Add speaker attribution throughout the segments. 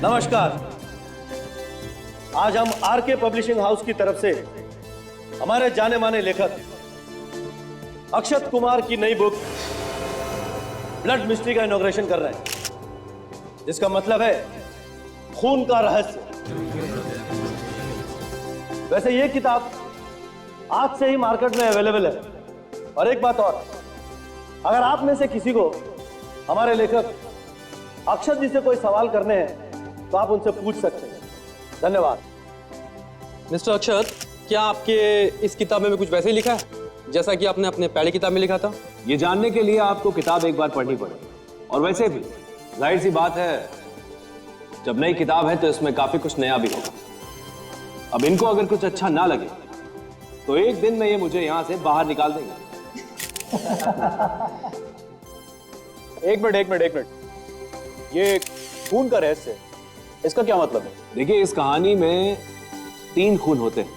Speaker 1: नमस्कार। आज हम आरके पब्लिशिंग हाउस की तरफ से हमारे जाने माने लेखक अक्षत कुमार की नई बुक ब्लड मिस्ट्री का इनॉग्रेशन कर रहे हैं, जिसका मतलब है खून का रहस्य। वैसे ये किताब आज से ही मार्केट में अवेलेबल है। और एक बात और, अगर आप में से किसी को हमारे लेखक अक्षत जी से कोई सवाल करने हैं तो आप उनसे पूछ सकते हैं। धन्यवाद।
Speaker 2: मिस्टर अक्षत, क्या आपके इस किताब में भी कुछ वैसे ही लिखा है जैसा कि आपने अपने पहले किताब में लिखा था?
Speaker 3: ये जानने के लिए आपको किताब एक बार पढ़नी पड़ेगी। और वैसे भी जाहिर सी बात है, जब नई किताब है तो इसमें काफी कुछ नया भी होगा। अब इनको अगर कुछ अच्छा ना लगे तो एक दिन में ये मुझे यहां से बाहर निकाल देंगे।
Speaker 1: एक मिनट, ये खून का रहस्य, इसका क्या मतलब है?
Speaker 3: देखिए, इस कहानी में 3 खून होते हैं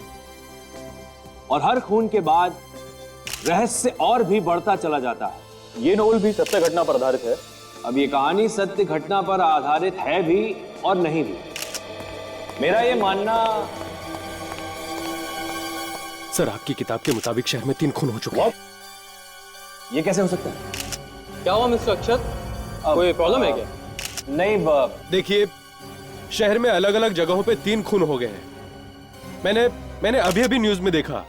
Speaker 3: और हर खून के बाद रहस्य और भी बढ़ता चला जाता है।
Speaker 1: ये नोवेल भी सत्य घटना पर आधारित है।
Speaker 3: अब ये कहानी सत्य घटना पर आधारित है भी और नहीं भी। मेरा ये मानना।
Speaker 4: सर, आपकी किताब के मुताबिक शहर में 3 खून हो चुके हैं।
Speaker 3: ये कैसे हो सकता है?
Speaker 2: क्या हुआ मिस्टर अक्षत, कोई प्रॉब्लम है क्या?
Speaker 3: नहीं,
Speaker 4: देखिए, शहर में अलग अलग जगहों पे 3 खून हो गए हैं। मैंने अभी न्यूज में देखा।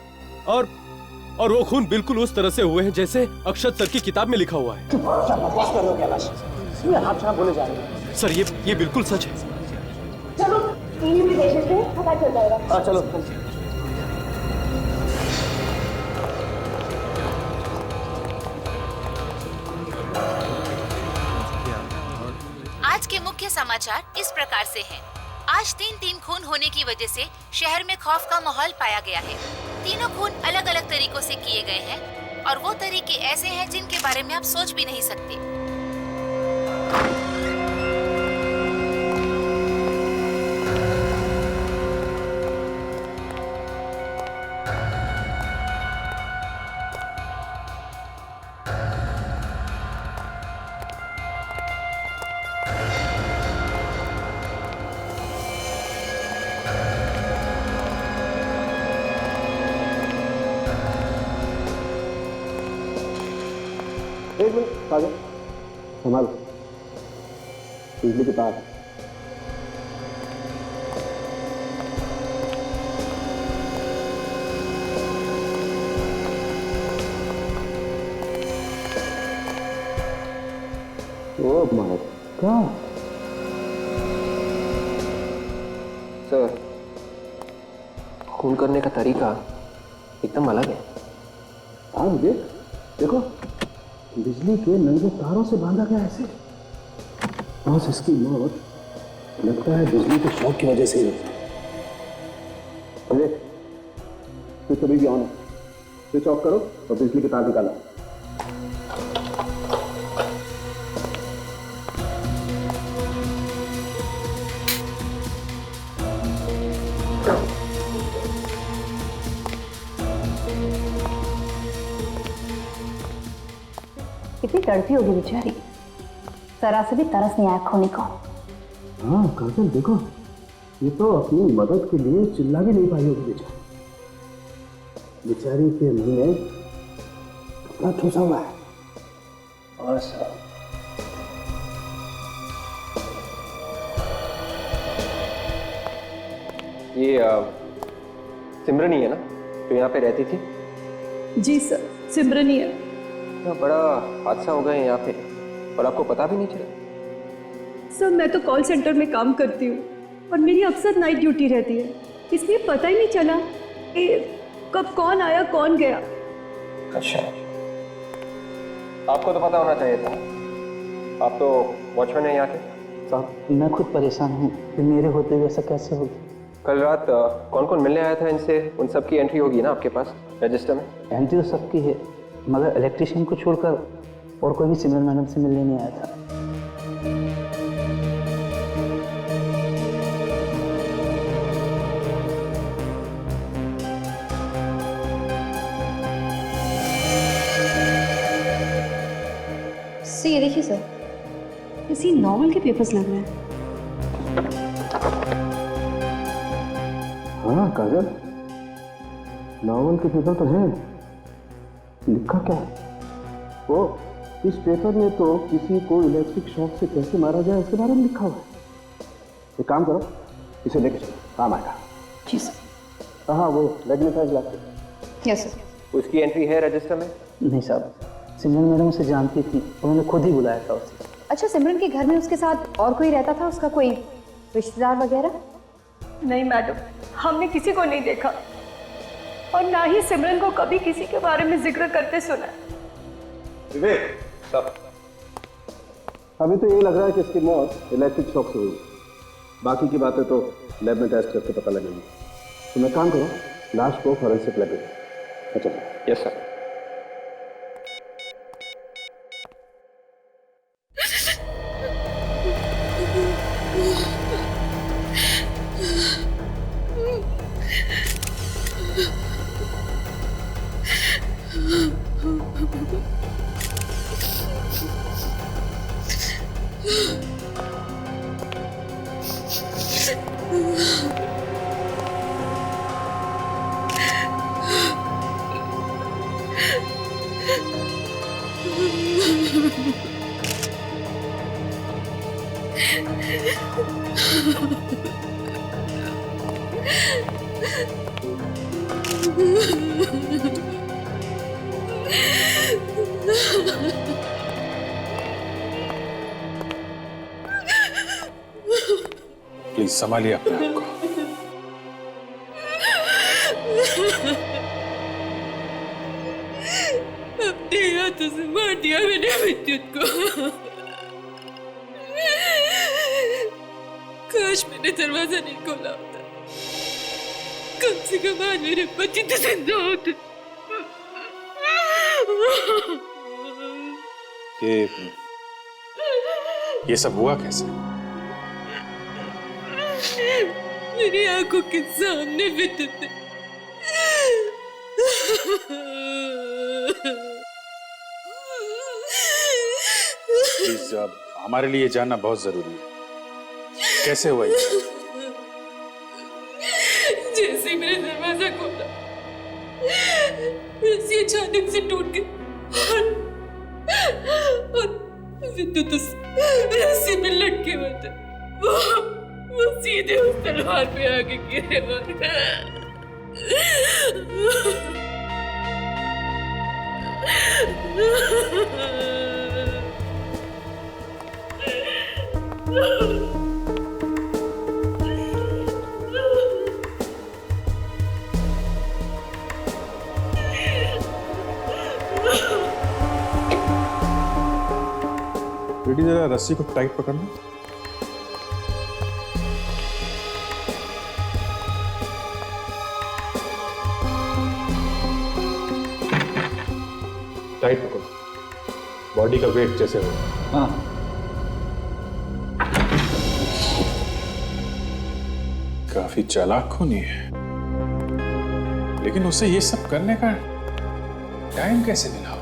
Speaker 4: और वो खून बिल्कुल उस तरह से हुए हैं जैसे अक्षत सर की किताब में लिखा हुआ है। सर, ये बिल्कुल सच है।
Speaker 5: चलो इन्वेस्टिगेशन से पता चल जाएगा।
Speaker 1: चलो।
Speaker 6: आज के मुख्य समाचार इस प्रकार से हैं। आज 3 खून होने की वजह से शहर में खौफ का माहौल पाया गया है। तीनों खून अलग अलग तरीकों से किए गए हैं और वो तरीके ऐसे हैं जिनके बारे में आप सोच भी नहीं सकते।
Speaker 1: एक मिनट, काजल संभालो, बिजली के तार। Oh my God.
Speaker 7: सर, खून करने का तरीका एकदम अलग है।
Speaker 1: हाँ, देखो, बिजली के नंगे तारों से बांधा गया ऐसे। बस इसकी मौत लगता है बिजली के शॉक की वजह से ही। अरे, स्विच अभी भी ऑन है। स्विच ऑफ करो और बिजली के तार निकालो।
Speaker 5: कितनी तड़पी होगी बेचारी, जरा से भी तरस नहीं आया खोने को।
Speaker 1: हाँ काजल, देखो, ये तो अपनी मदद के लिए चिल्ला भी नहीं पाई होगी बेचारी के मुंह में कपड़ा ठूसा हुआ है। और
Speaker 7: ये सिमरन ही है ना जो यहाँ पे रहती थी?
Speaker 8: जी सर, सिमरन ही है।
Speaker 7: इतना बड़ा हादसा हो गया यहाँ पे और आपको पता भी नहीं चला?
Speaker 8: सर, मैं तो कॉल सेंटर में काम करती हूँ और मेरी अक्सर नाइट ड्यूटी रहती है, इसलिए पता ही नहीं चला कि कब कौन आया कौन गया।
Speaker 7: अच्छा, आपको तो पता होना चाहिए था, आप तो वॉचमैन है यहाँ के।
Speaker 9: साहब, मैं खुद परेशान हूँ कि मेरे होते हुए ऐसा कैसे होगा।
Speaker 7: कल रात कौन कौन मिलने आया था इनसे, उन सब की एंट्री होगी ना आपके पास रजिस्टर में?
Speaker 9: एंट्री तो सबकी है, मगर इलेक्ट्रिशियन को छोड़कर और कोई भी सिमरन मैडम से मिलने नहीं आया था।
Speaker 5: ये देखिए सर, किसी नॉवल के पेपर्स लग रहे हैं।
Speaker 9: हाँ काजल, नॉवल के पेपर तो हैं। लिखा क्या है? वो इस पेपर में तो किसी को इलेक्ट्रिक शॉक से कैसे मारा जाए इसके बारे में लिखा हुआ है। एक काम करो, इसे लेके चलो, काम आएगा।
Speaker 5: जी सर।
Speaker 9: हाँ वो मैग्नीफाइंग ग्लास से।
Speaker 5: Yes sir.
Speaker 7: उसकी एंट्री है रजिस्टर में?
Speaker 9: नहीं साहब, सिमरन मैडम उसे जानती थी, उन्होंने खुद ही बुलाया था उसे।
Speaker 5: अच्छा, सिमरन के घर में उसके साथ और कोई रहता था, उसका कोई रिश्तेदार वगैरह?
Speaker 8: नहीं मैडम, हमने किसी को नहीं देखा और ना ही सिमरन को कभी किसी के बारे में जिक्र करते सुना।
Speaker 7: विवेक,
Speaker 9: अभी तो ये लग रहा है कि इसकी मौत इलेक्ट्रिक शॉक से हुई। बाकी की बातें तो लैब में टेस्ट करके पता लगेगी। तो मैं काम करो, लाश को फॉरेंसिक लैब में। अच्छा
Speaker 7: यस सर।
Speaker 10: प्लीज संभालिए अपने आप को।
Speaker 11: अपने हाथों से मार दिया मैंने विद्युत को। काश मैंने दरवाजा नहीं खोला होता, कम से कम आज मेरे बच्चे तो जिंदा होते।
Speaker 10: ये सब हुआ कैसे?
Speaker 11: मेरी आंखों के सामने विद्युत ने
Speaker 10: प्लीज हमारे लिए जानना बहुत जरूरी है, कैसे हुआ ये?
Speaker 11: जैसे ही मैंने दरवाजा खोला, रस्सी अचानक से टूट गई और विद्युत उस रस्सी में लटके हुए थे। वो सीधे उस तलवार पे आके गिरे और
Speaker 10: बेटी जरा रस्सी को टाइट पकड़ना। टाइट पकड़ो, बॉडी का वेट जैसे हो।
Speaker 9: हाँ
Speaker 10: काफी चालाक खूनी है, लेकिन उसे ये सब करने का टाइम कैसे मिला होगा?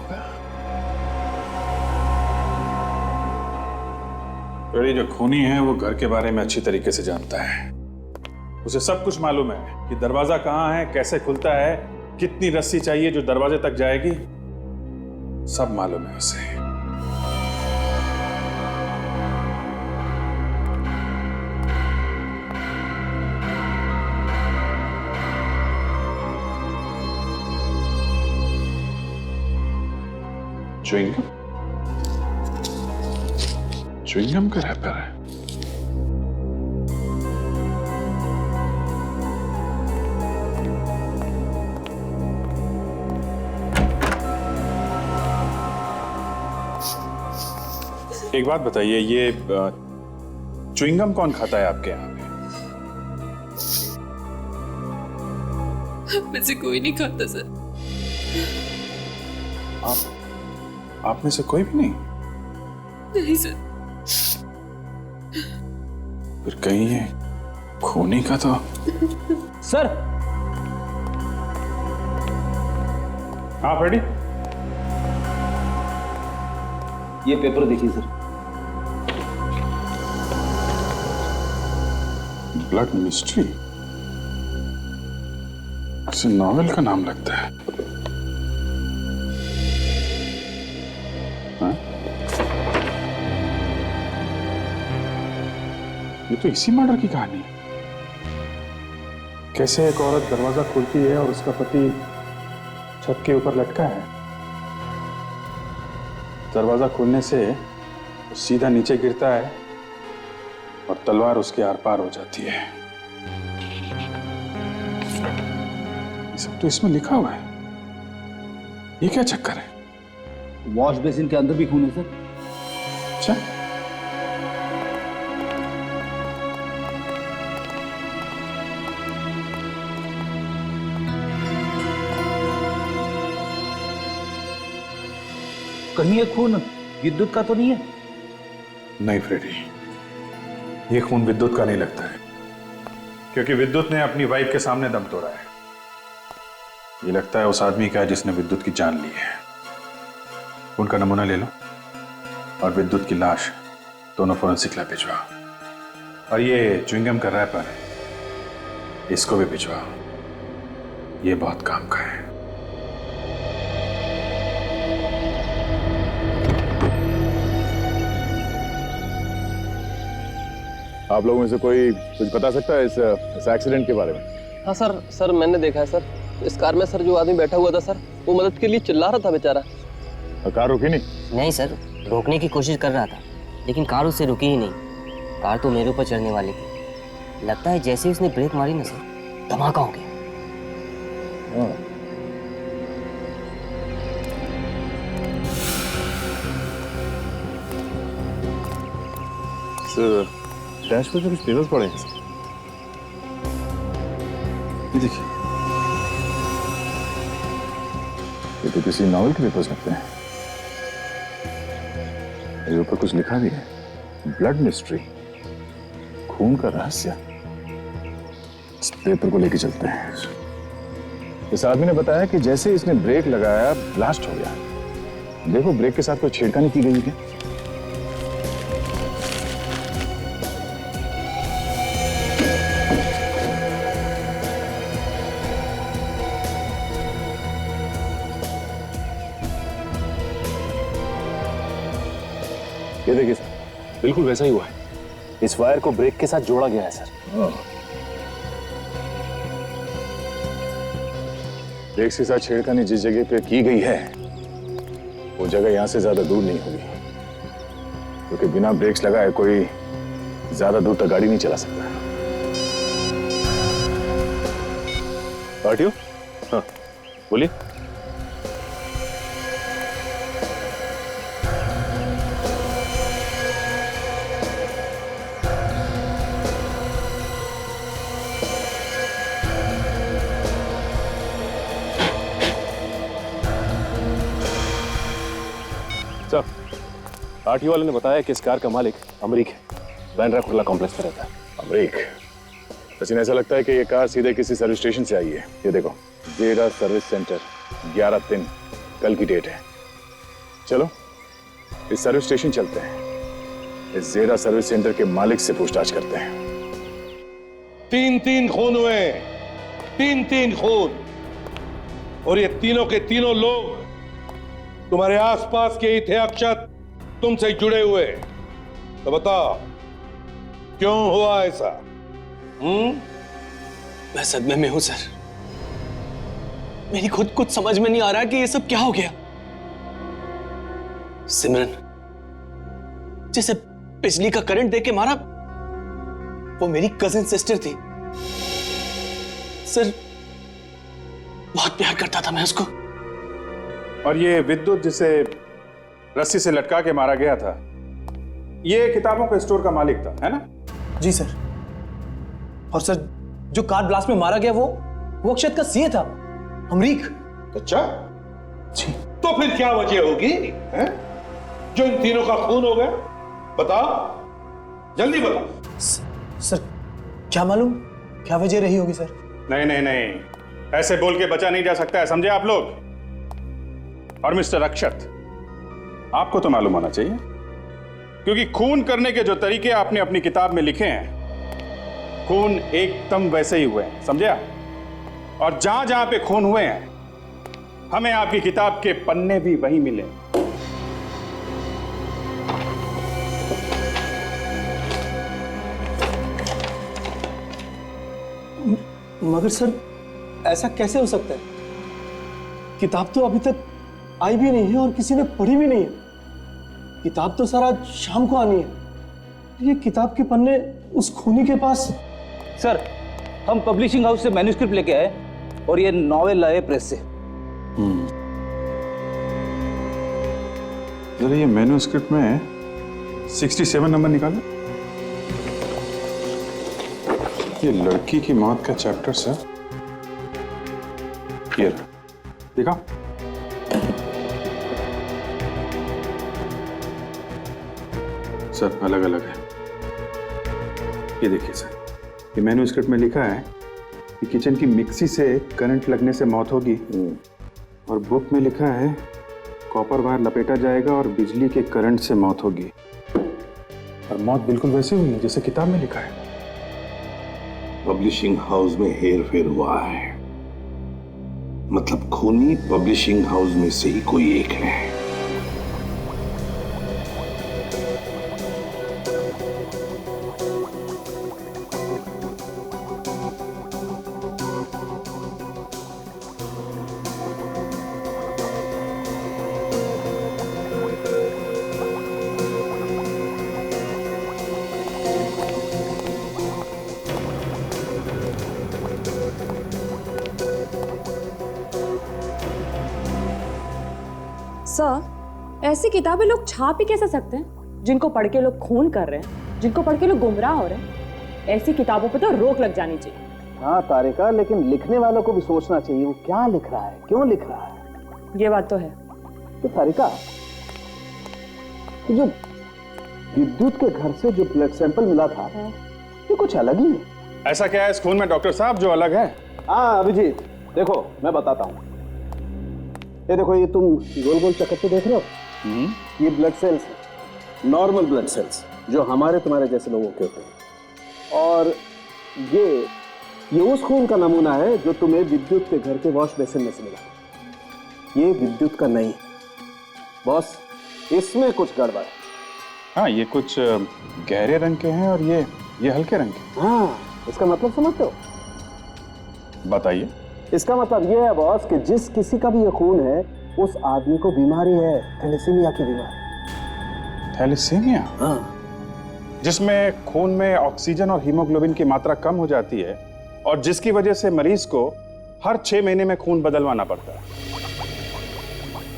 Speaker 10: बड़ी जो खूनी है वो घर के बारे में अच्छी तरीके से जानता है। उसे सब कुछ मालूम है कि दरवाजा कहाँ है, कैसे खुलता है, कितनी रस्सी चाहिए जो दरवाजे तक जाएगी, सब मालूम है उसे। च्युइंगम का रैपर है। एक बात बताइए, ये च्युइंगम कौन खाता है आपके यहाँ पे?
Speaker 11: में से कोई नहीं खाता सर।
Speaker 10: आप में से कोई भी नहीं?
Speaker 11: नहीं सर।
Speaker 10: फिर कहीं ये खूनी का तो।
Speaker 3: सर।
Speaker 10: हाँ फ्रेडी,
Speaker 3: ये पेपर देखिए सर।
Speaker 10: Blood mystery. किसी नॉवेल का नाम लगता है। हाँ? ये तो इसी मर्डर की कहानी है। कैसे एक औरत दरवाजा खोलती है और उसका पति छत के ऊपर लटका है। दरवाजा खोलने से वो सीधा नीचे गिरता है और तलवार उसके आर पार हो जाती है। ये सब तो इसमें लिखा हुआ है। ये क्या चक्कर है?
Speaker 9: वॉश बेसिन के अंदर भी खून है सर।
Speaker 10: अच्छा,
Speaker 9: कहीं ये खून विद्युत का तो नहीं है?
Speaker 10: नहीं फ्रेडी, ये खून विद्युत का नहीं लगता है, क्योंकि विद्युत ने अपनी वाइफ के सामने दम तोड़ा है। ये लगता है उस आदमी का है जिसने विद्युत की जान ली है। खून का नमूना ले लो और विद्युत की लाश दोनों फोरेंसिक लैब भिजवाओ। और ये च्युइंगम का रैपर, इसको भी भिजवाओ। ये बहुत काम का है।
Speaker 12: आप लोगों में से कोई कुछ बता सकता है इस एक्सीडेंट के बारे में?
Speaker 2: हाँ सर मैंने देखा है सर। इस कार में सर जो आदमी बैठा हुआ था सर, वो मदद के लिए चिल्ला रहा था बेचारा।
Speaker 12: कार रुकी नहीं?
Speaker 13: नहीं सर, रोकने की कोशिश कर रहा था, लेकिन कार उससे रुकी ही नहीं। कार तो मेरे ऊपर चढ़ने वाली थी। लगता है जैसे ही उसने ब्रेक मारी ना सर, धमाका हो गया।
Speaker 12: सर, डैश पर कुछ पेपर्स पड़े हैं।
Speaker 10: ये देखिए,
Speaker 12: ये तो किसी नॉवेल के पेपर्स लगते हैं। मेरे ऊपर कुछ लिखा भी है, ब्लड मिस्ट्री, खून का रहस्य। इस पेपर को लेके चलते हैं। इस आदमी ने बताया कि जैसे इसने ब्रेक लगाया ब्लास्ट हो गया। देखो ब्रेक के साथ कोई छेड़खानी की गई है क्या?
Speaker 3: ये देखिए सर, बिल्कुल वैसा ही हुआ है। इस वायर को ब्रेक के साथ जोड़ा गया है सर।
Speaker 12: ब्रेक के साथ छेड़खानी जिस जगह पे की गई है, वो जगह यहां से ज्यादा दूर नहीं होगी, क्योंकि बिना ब्रेक्स लगाए कोई ज्यादा दूर तक गाड़ी नहीं चला सकता।
Speaker 3: पार्टियों, हाँ बोलिए। आरटीओ वाले ने बताया कि इस कार का मालिक अमरीक है, बैंड्रा कुर्ला कॉम्प्लेक्स में रहता है।
Speaker 12: अमरीक? सचिन, ऐसा लगता है कि ये कार सीधे किसी सर्विस स्टेशन से आई है। ये देखो, जेडा सर्विस सेंटर, 11/3 कल की डेट है। चलो इस सर्विस स्टेशन चलते हैं, इस जेडा सर्विस सेंटर के मालिक से पूछताछ करते हैं।
Speaker 14: 3 खून हुए, 3 खून, और ये तीनों के तीनों लोग तुम्हारे आसपास के ही थे अक्षत, तुमसे जुड़े हुए। तो बताओ क्यों हुआ ऐसा?
Speaker 2: मैं सदमे में हूं सर। मेरी खुद कुछ समझ में नहीं आ रहा कि ये सब क्या हो गया। सिमरन जिसे बिजली का करंट देके मारा, वो मेरी कजिन सिस्टर थी सर। बहुत प्यार करता था मैं उसको।
Speaker 10: और ये विद्युत जिसे रस्सी से लटका के मारा गया था, ये किताबों के स्टोर का मालिक था, है ना?
Speaker 2: जी सर। और सर जो कार ब्लास्ट में मारा गया वो अक्षत का सीए था, अमरीक।
Speaker 14: अच्छा जी। तो फिर क्या वजह होगी है? जो इन तीनों का खून हो गया? बताओ, जल्दी बताओ।
Speaker 2: सर क्या मालूम क्या वजह रही होगी सर।
Speaker 10: नहीं नहीं नहीं, ऐसे बोल के बचा नहीं जा सकता है, समझे आप लोग? और मिस्टर अक्षत, आपको तो मालूम होना चाहिए, क्योंकि खून करने के जो तरीके आपने अपनी किताब में लिखे हैं, खून एकदम वैसे ही हुए हैं, समझे आप? और जहां जहां पे खून हुए हैं हमें आपकी किताब के पन्ने भी वही मिले।
Speaker 1: मगर सर ऐसा कैसे हो सकता है? किताब तो अभी तक आई भी नहीं है और किसी ने पढ़ी भी नहीं है। किताब तो सर आज शाम को आनी है। ये किताब के पन्ने उस खूनी के पास।
Speaker 15: सर हम पब्लिशिंग हाउस से मैन्युस्क्रिप्ट लेके आए और ये नॉवेल लाए प्रेस से।
Speaker 10: जरा ये मैन्युस्क्रिप्ट में 67 नंबर निकालो। ये लड़की की मौत का चैप्टर सर, ये देखा? सर अलग अलग है। ये देखिए सर, ये मैन्युस्क्रिप्ट में लिखा है कि किचन की मिक्सी से करंट लगने से मौत होगी, और बुक में लिखा है कॉपर वायर लपेटा जाएगा और बिजली के करंट से मौत होगी। और मौत बिल्कुल वैसी हुई है जैसे किताब में लिखा है।
Speaker 16: पब्लिशिंग हाउस में हेर फेर हुआ है, मतलब खूनी पब्लिशिंग हाउस में से ही कोई एक है।
Speaker 17: सर ऐसी किताबें लोग छाप ही कैसे सकते हैं जिनको पढ़ के लोग खून कर रहे हैं, जिनको पढ़ के लोग गुमराह हो रहे हैं? ऐसी किताबों पे तो रोक लग जानी चाहिए।
Speaker 9: हाँ तारिका, लेकिन लिखने वालों को भी सोचना चाहिए वो क्या लिख रहा है, क्यों लिख रहा है।
Speaker 17: ये बात तो है।
Speaker 9: तो तारिका, जो विद्युत के घर से जो ब्लड सैंपल मिला था ये कुछ अलग ही है।
Speaker 10: ऐसा क्या है इस खून में डॉक्टर साहब जो अलग है?
Speaker 9: हाँ अभिजीत, देखो मैं बताता हूँ। ये देखो, ये तुम गोल गोल चक्कर देख रहे हो, ये ब्लड सेल्स है, नॉर्मल ब्लड सेल्स जो हमारे तुम्हारे जैसे लोगों के होते हैं। और ये उस खून का नमूना है जो तुम्हें विद्युत के घर के वॉश बेसिन में से मिला। ये विद्युत का नहीं बॉस, इसमें कुछ गड़बड़ है।
Speaker 10: हाँ, ये कुछ गहरे रंग के हैं और ये हल्के रंग के।
Speaker 9: हाँ, इसका मतलब समझते हो?
Speaker 10: बताइए।
Speaker 9: इसका मतलब ये है बॉस कि जिस किसी का भी ये खून है उस आदमी को बीमारी है, थैलेसीमिया की बीमारी।
Speaker 10: थैलेसीमिया?
Speaker 9: हाँ।
Speaker 10: जिसमें खून में ऑक्सीजन और हीमोग्लोबिन की मात्रा कम हो जाती है और जिसकी वजह से मरीज को हर 6 महीने में खून बदलवाना पड़ता है।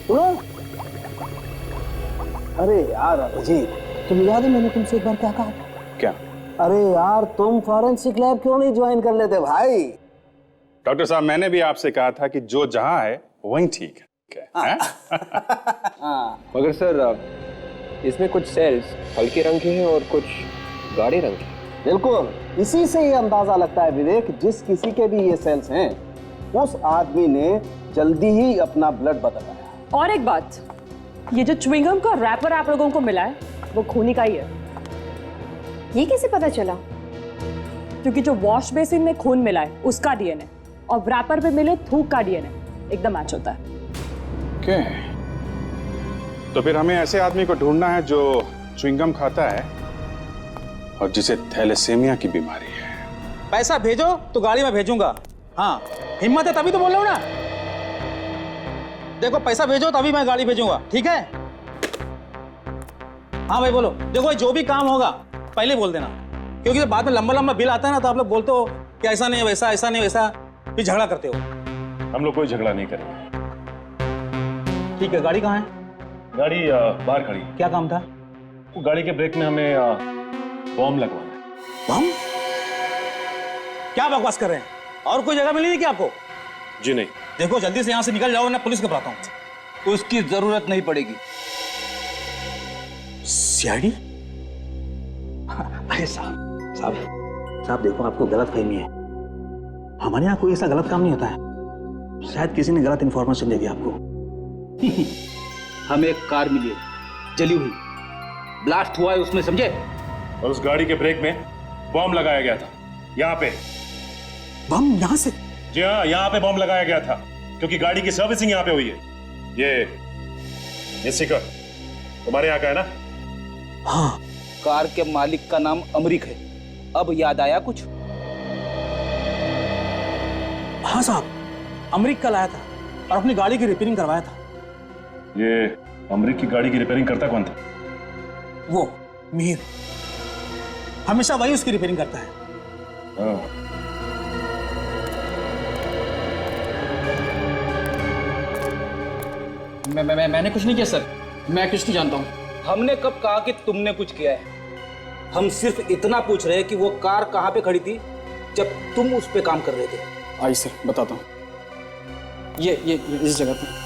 Speaker 9: सुनो, अरे यार अभिजीत, तुम याद है मैंने तुमसे एक बार क्या कहा था?
Speaker 10: क्या?
Speaker 9: अरे यार तुम फॉरेंसिक लैब क्यों नहीं ज्वाइन कर लेते भाई?
Speaker 10: डॉक्टर साहब, मैंने भी आपसे कहा था कि जो जहां है वहीं ठीक है।
Speaker 7: मगर सर इसमें कुछ सेल्स हल्के रंग के हैं और कुछ गाढ़े रंग के।
Speaker 9: बिल्कुल, इसी से ये अंदाजा लगता है विवेक, जिस किसी के भी ये सेल्स हैं उस आदमी ने जल्दी ही अपना ब्लड बदलाया।
Speaker 17: और एक बात, ये जो च्युइंगम का रैपर आप लोगों को मिला है वो खूनी का ही है।
Speaker 8: ये कैसे पता चला?
Speaker 17: क्योंकि जो वॉश बेसिन में खून मिला है उसका डीएनए और रैपर पे मिले थूक का डीएनए एकदम मैच होता है।
Speaker 10: क्या? तो फिर हमें ऐसे आदमी को ढूंढना है जो च्युइंगम खाता है और जिसे थैलेसीमिया की बीमारी है।
Speaker 15: पैसा भेजो तो गाड़ी में भेजूंगा। हाँ, हिम्मत है तभी तो बोल रहा हूँ ना। देखो पैसा भेजो तभी मैं गाड़ी भेजूंगा, ठीक है? हाँ भाई बोलो। देखो जो भी काम होगा पहले बोल देना, क्योंकि बाद में लंबा लंबा बिल आता है ना तो आप लोग बोलते हो कि ऐसा नहीं वैसा, ऐसा नहीं वैसा, फिर झगड़ा करते हो।
Speaker 10: हम लोग कोई झगड़ा नहीं करेंगे।
Speaker 15: ठीक है, गाड़ी कहाँ है?
Speaker 1: गाड़ी बाहर खड़ी।
Speaker 15: क्या काम था?
Speaker 1: वो गाड़ी के ब्रेक में हमें बॉम्ब लगवाना है।
Speaker 15: बम? क्या बकवास कर रहे हैं? और कोई जगह मिली नहीं क्या आपको?
Speaker 1: जी नहीं।
Speaker 15: देखो जल्दी से यहाँ से निकल जाओ वरना पुलिस को बुलाता हूँ। उसकी जरूरत नहीं पड़ेगी। सीआईडी? अरे साहब देखो, आपको गलत फहमी है। हमारे यहाँ कोई ऐसा गलत काम नहीं होता है। शायद किसी ने गलत इंफॉर्मेशन दे दिया आपको। हमें एक कार मिली है, जली हुई, ब्लास्ट हुआ है उसमें, समझे?
Speaker 1: और उस गाड़ी के ब्रेक में बॉम्ब लगाया गया था। यहाँ पे
Speaker 15: बम? यहाँ से?
Speaker 10: जी हाँ, यहाँ पे बॉम्ब लगाया गया था क्योंकि गाड़ी की सर्विसिंग यहाँ पे हुई है। ये सिकर तुम्हारे यहाँ का है ना?
Speaker 15: हाँ।
Speaker 18: कार के मालिक का नाम अमरीक है। अब याद आया कुछ?
Speaker 15: हाँ साहब, अमरीक कल आया था और अपनी गाड़ी की रिपेयरिंग करवाया था।
Speaker 10: ये अमरीक की गाड़ी की रिपेयरिंग करता कौन था?
Speaker 15: वो मीर, हमेशा वही उसकी रिपेयरिंग करता है।
Speaker 18: मैंने कुछ नहीं किया सर, मैं कुछ नहीं जानता हूँ। हमने कब कहा कि तुमने कुछ किया है? हम सिर्फ इतना पूछ रहे हैं कि वो कार कहाँ पे खड़ी थी जब तुम उस पे काम कर रहे थे।
Speaker 19: आइए सर, बताता हूँ। ये इस जगह पे।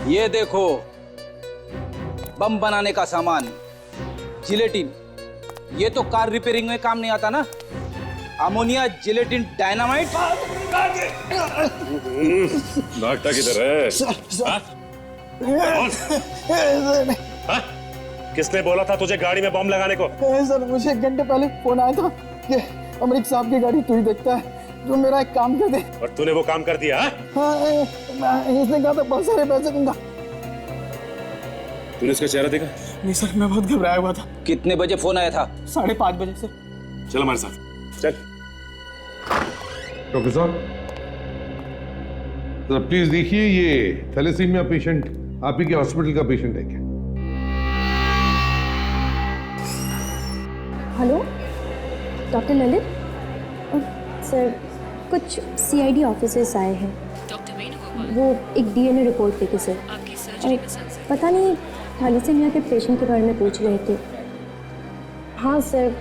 Speaker 18: ये देखो, बम बनाने का सामान, जिलेटिन। ये तो कार रिपेयरिंग में काम नहीं आता ना। Ammonia, gelatin, dynamite.
Speaker 10: नाटक किधर है? किसने बोला था तुझे गाड़ी में बम लगाने को?
Speaker 19: सर, मुझे 1 घंटे पहले फोन आया था कि अमरीक साहब की गाड़ी तू ही देखता है, जो मेरा एक काम कर दे।
Speaker 10: और तूने वो काम कर दिया?
Speaker 19: हाँ, इसने कहा था बहुत सारे पैसे दूंगा।
Speaker 10: तूने इसका चेहरा देखा?
Speaker 19: नहीं सर, मैं बहुत घबराया हुआ था।
Speaker 18: कितने बजे फोन आया था?
Speaker 19: 5:30 बजे सर।
Speaker 10: चल हमारे साथ, चल।
Speaker 14: डॉक्टर साहब, जरा प्लीज देखिए, ये थैलेसीमिया पेशेंट आप ही के हॉस्पिटल का पेशेंट है क्या?
Speaker 20: Hello, doctor Lalit. सर, कुछ सीआईडी ऑफिसर्स आए हैं। वो एक डीएनए रिपोर्ट लेके सर। पता नहीं थैलेसीमिया के पेशेंट के बारे में पूछ रहे थे। हाँ सर,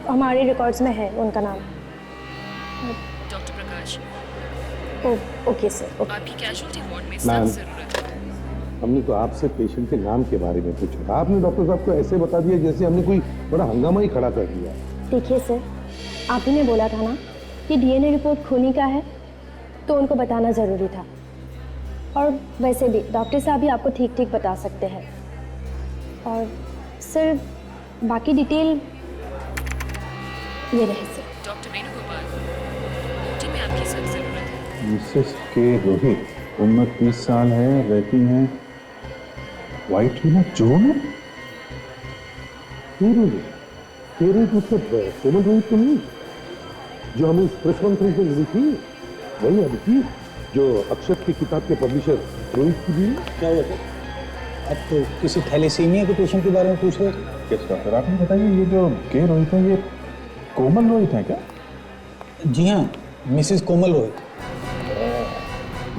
Speaker 20: हमारे रिकॉर्ड्स में है उनका नाम।
Speaker 11: डॉक्टर प्रकाश।
Speaker 20: Okay sir.
Speaker 11: आपकी कैजुअल्टी वार्ड में
Speaker 9: मैम,
Speaker 11: सख्त जरूरत है।
Speaker 9: हमने तो आपसे पेशेंट के नाम के बारे में पूछा, आपने डॉक्टर साहब को ऐसे बता दिया जैसे हमने कोई बड़ा हंगामा ही खड़ा कर दिया।
Speaker 20: देखिए सर, आप ही ने बोला था ना कि डीएनए रिपोर्ट खूनी का है, तो उनको बताना ज़रूरी था। और वैसे भी डॉक्टर साहब भी आपको ठीक ठीक बता सकते हैं। और सर, बाकी डिटेल ये रहे सर।
Speaker 11: डॉक्टर वेणुगोपाल, ड्यूटी में आपकी सख्त जरूरत है।
Speaker 12: मिसेस के रोहित, उम्र 30 साल है, रहती हैं व्हाइट विला जो में। तेरे मतलब कोमल रोहित तो नहीं, जो हमें प्रेस कॉन्फ्रेंस में मिली थी, वही अभी जो अक्षत की किताब के पब्लिशर रोहित की भी।
Speaker 15: क्या हुआ सर? आप तो किसी थैलेसीमिया के पेशेंट के बारे में पूछ रहे थे।
Speaker 12: किस डॉक्टर, आपने बताइए, ये जो के रोहित है, ये कोमल रोहित है क्या?
Speaker 15: जी हाँ, मिसेस कोमल रोहित।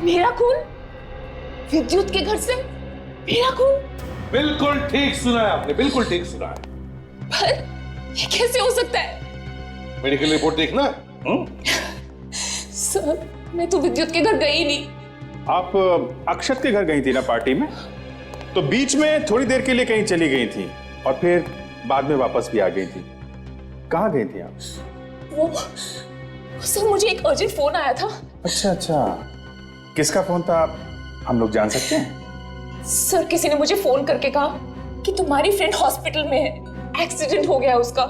Speaker 11: मेरा खून विद्युत के घर से? मेरा खून?
Speaker 14: बिल्कुल ठीक सुना है आपने, बिल्कुल ठीक सुना है।
Speaker 11: पर ये कैसे हो सकता है?
Speaker 14: मेडिकल रिपोर्ट देखना।
Speaker 11: सर, मैं तो विद्युत के घर गई नहीं।
Speaker 10: आप अक्षत के घर गई थी ना पार्टी में? तो बीच में थोड़ी देर के लिए कहीं चली गई थी और फिर बाद में वापस भी आ गई थी। कहाँ गई थी आप?
Speaker 11: वो सर, मुझे एक अर्जेंट फोन आया था।
Speaker 10: अच्छा, किसका फोन था, हम लोग जान सकते हैं?
Speaker 11: सर, किसी ने मुझे फोन करके कहा कि तुम्हारी फ्रेंड हॉस्पिटल में है, एक्सीडेंट हो गया उसका।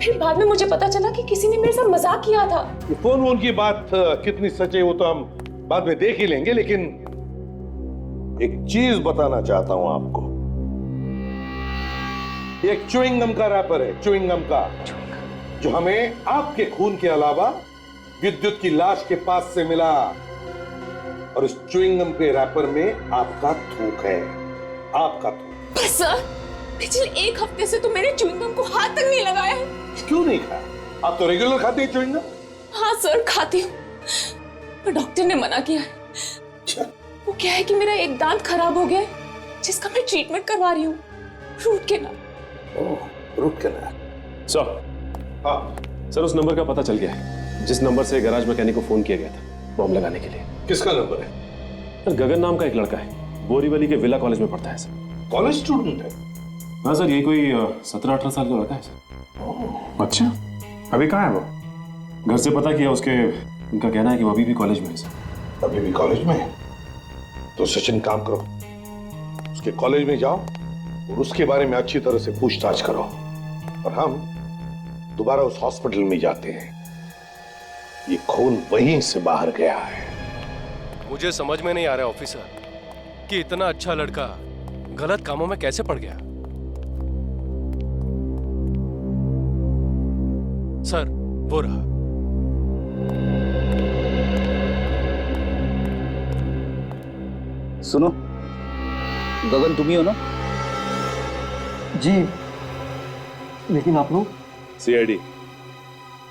Speaker 11: फिर बाद में मुझे पता चला कि किसी ने मेरे साथ मजाक किया था।
Speaker 14: ये फोन की बात कितनी सच है वो तो हम बाद में देख ही लेंगे, लेकिन एक चीज बताना चाहता हूं आपको। एक च्युइंगम का रैपर है, च्युइंगम का, जो हमें आपके खून के अलावा विद्युत की लाश के पास से मिला। और इस च्युइंगम के रैपर में आपका थूक है, आपका थूक।
Speaker 11: पर सर, पिछले 1 हफ्ते से तो मैंने च्युइंगम को हाथ तक नहीं लगाया है।
Speaker 14: क्यों नहीं खाया? आप तो रेगुलर खाते हैं च्युइंगम।
Speaker 11: हाँ सर, खाती हूँ, पर डॉक्टर ने मना किया है। वो क्या है कि मेरा एक दांत खराब हो गया है, जिसका मैं ट्रीटमेंट करवा रही हूँ, root canal.
Speaker 14: Root canal.
Speaker 3: Sir, हाँ सर, उस नंबर का पता चल गया है जिस नंबर से गैराज मैकेनिक को फोन किया गया था बॉम्ब लगाने के लिए।
Speaker 14: किसका नंबर है?
Speaker 3: सर गगन नाम का एक लड़का है, बोरीवली के विला कॉलेज में पढ़ता है सर।
Speaker 16: कॉलेज स्टूडेंट है?
Speaker 3: हाँ सर, ये कोई 17-18 साल का लड़का है सर।
Speaker 10: अच्छा, अभी कहाँ है वो?
Speaker 3: घर से पता किया, उनका कहना है कि वो अभी भी कॉलेज में है सर।
Speaker 16: अभी भी कॉलेज में है? तो सचिन काम करो, उसके कॉलेज में जाओ और उसके बारे में अच्छी तरह से पूछताछ करो, और हम दोबारा उस हॉस्पिटल में जाते हैं। ये खून वहीं से बाहर गया है।
Speaker 4: मुझे समझ में नहीं आ रहा ऑफिसर कि इतना अच्छा लड़का गलत कामों में कैसे पड़ गया। सर वो रहा।
Speaker 18: सुनो, गगन तुम ही हो ना?
Speaker 1: जी, लेकिन आप लोग?
Speaker 3: CID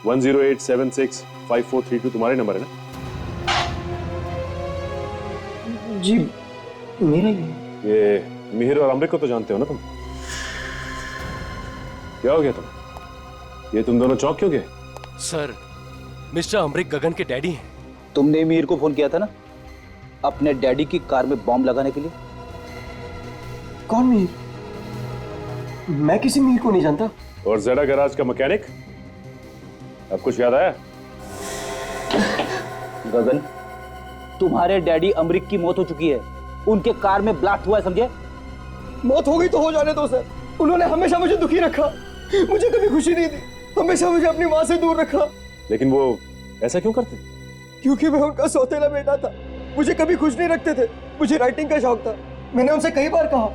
Speaker 3: 108765432 तुम्हारे नंबर है ना?
Speaker 1: जी मेरा ही है।
Speaker 3: ये मिहिर और अमृत को तो जानते हो ना तुम? क्या हो गया तुम? ये तुम दोनों चौक क्यों गए?
Speaker 4: सर, मिस्टर अमृत गगन के डैडी हैं।
Speaker 18: तुमने मिहिर को फोन किया था ना अपने डैडी की कार में बॉम्ब लगाने के लिए?
Speaker 1: कौन मिहिर? मैं किसी मिहिर को नहीं जानता।
Speaker 3: और ज़ेडा गैराज का मैकेनिक? अब कुछ याद आया?
Speaker 18: गगन, तुम्हारे डैडी अमरीक की मौत हो चुकी है, उनके कार में ब्लास्ट हुआ है, समझे?
Speaker 1: मौत हो गई तो हो जाने दो सर। उन्होंने हमेशा मुझे दुखी रखा, मुझे कभी खुशी नहीं दी, हमेशा मुझे अपनी माँ से दूर रखा।
Speaker 3: लेकिन वो ऐसा क्यों करते?
Speaker 1: क्योंकि मैं उनका सौतेला बेटा था, मुझे कभी खुश नहीं रखते थे। मुझे राइटिंग का शौक था, मैंने उनसे कई बार कहा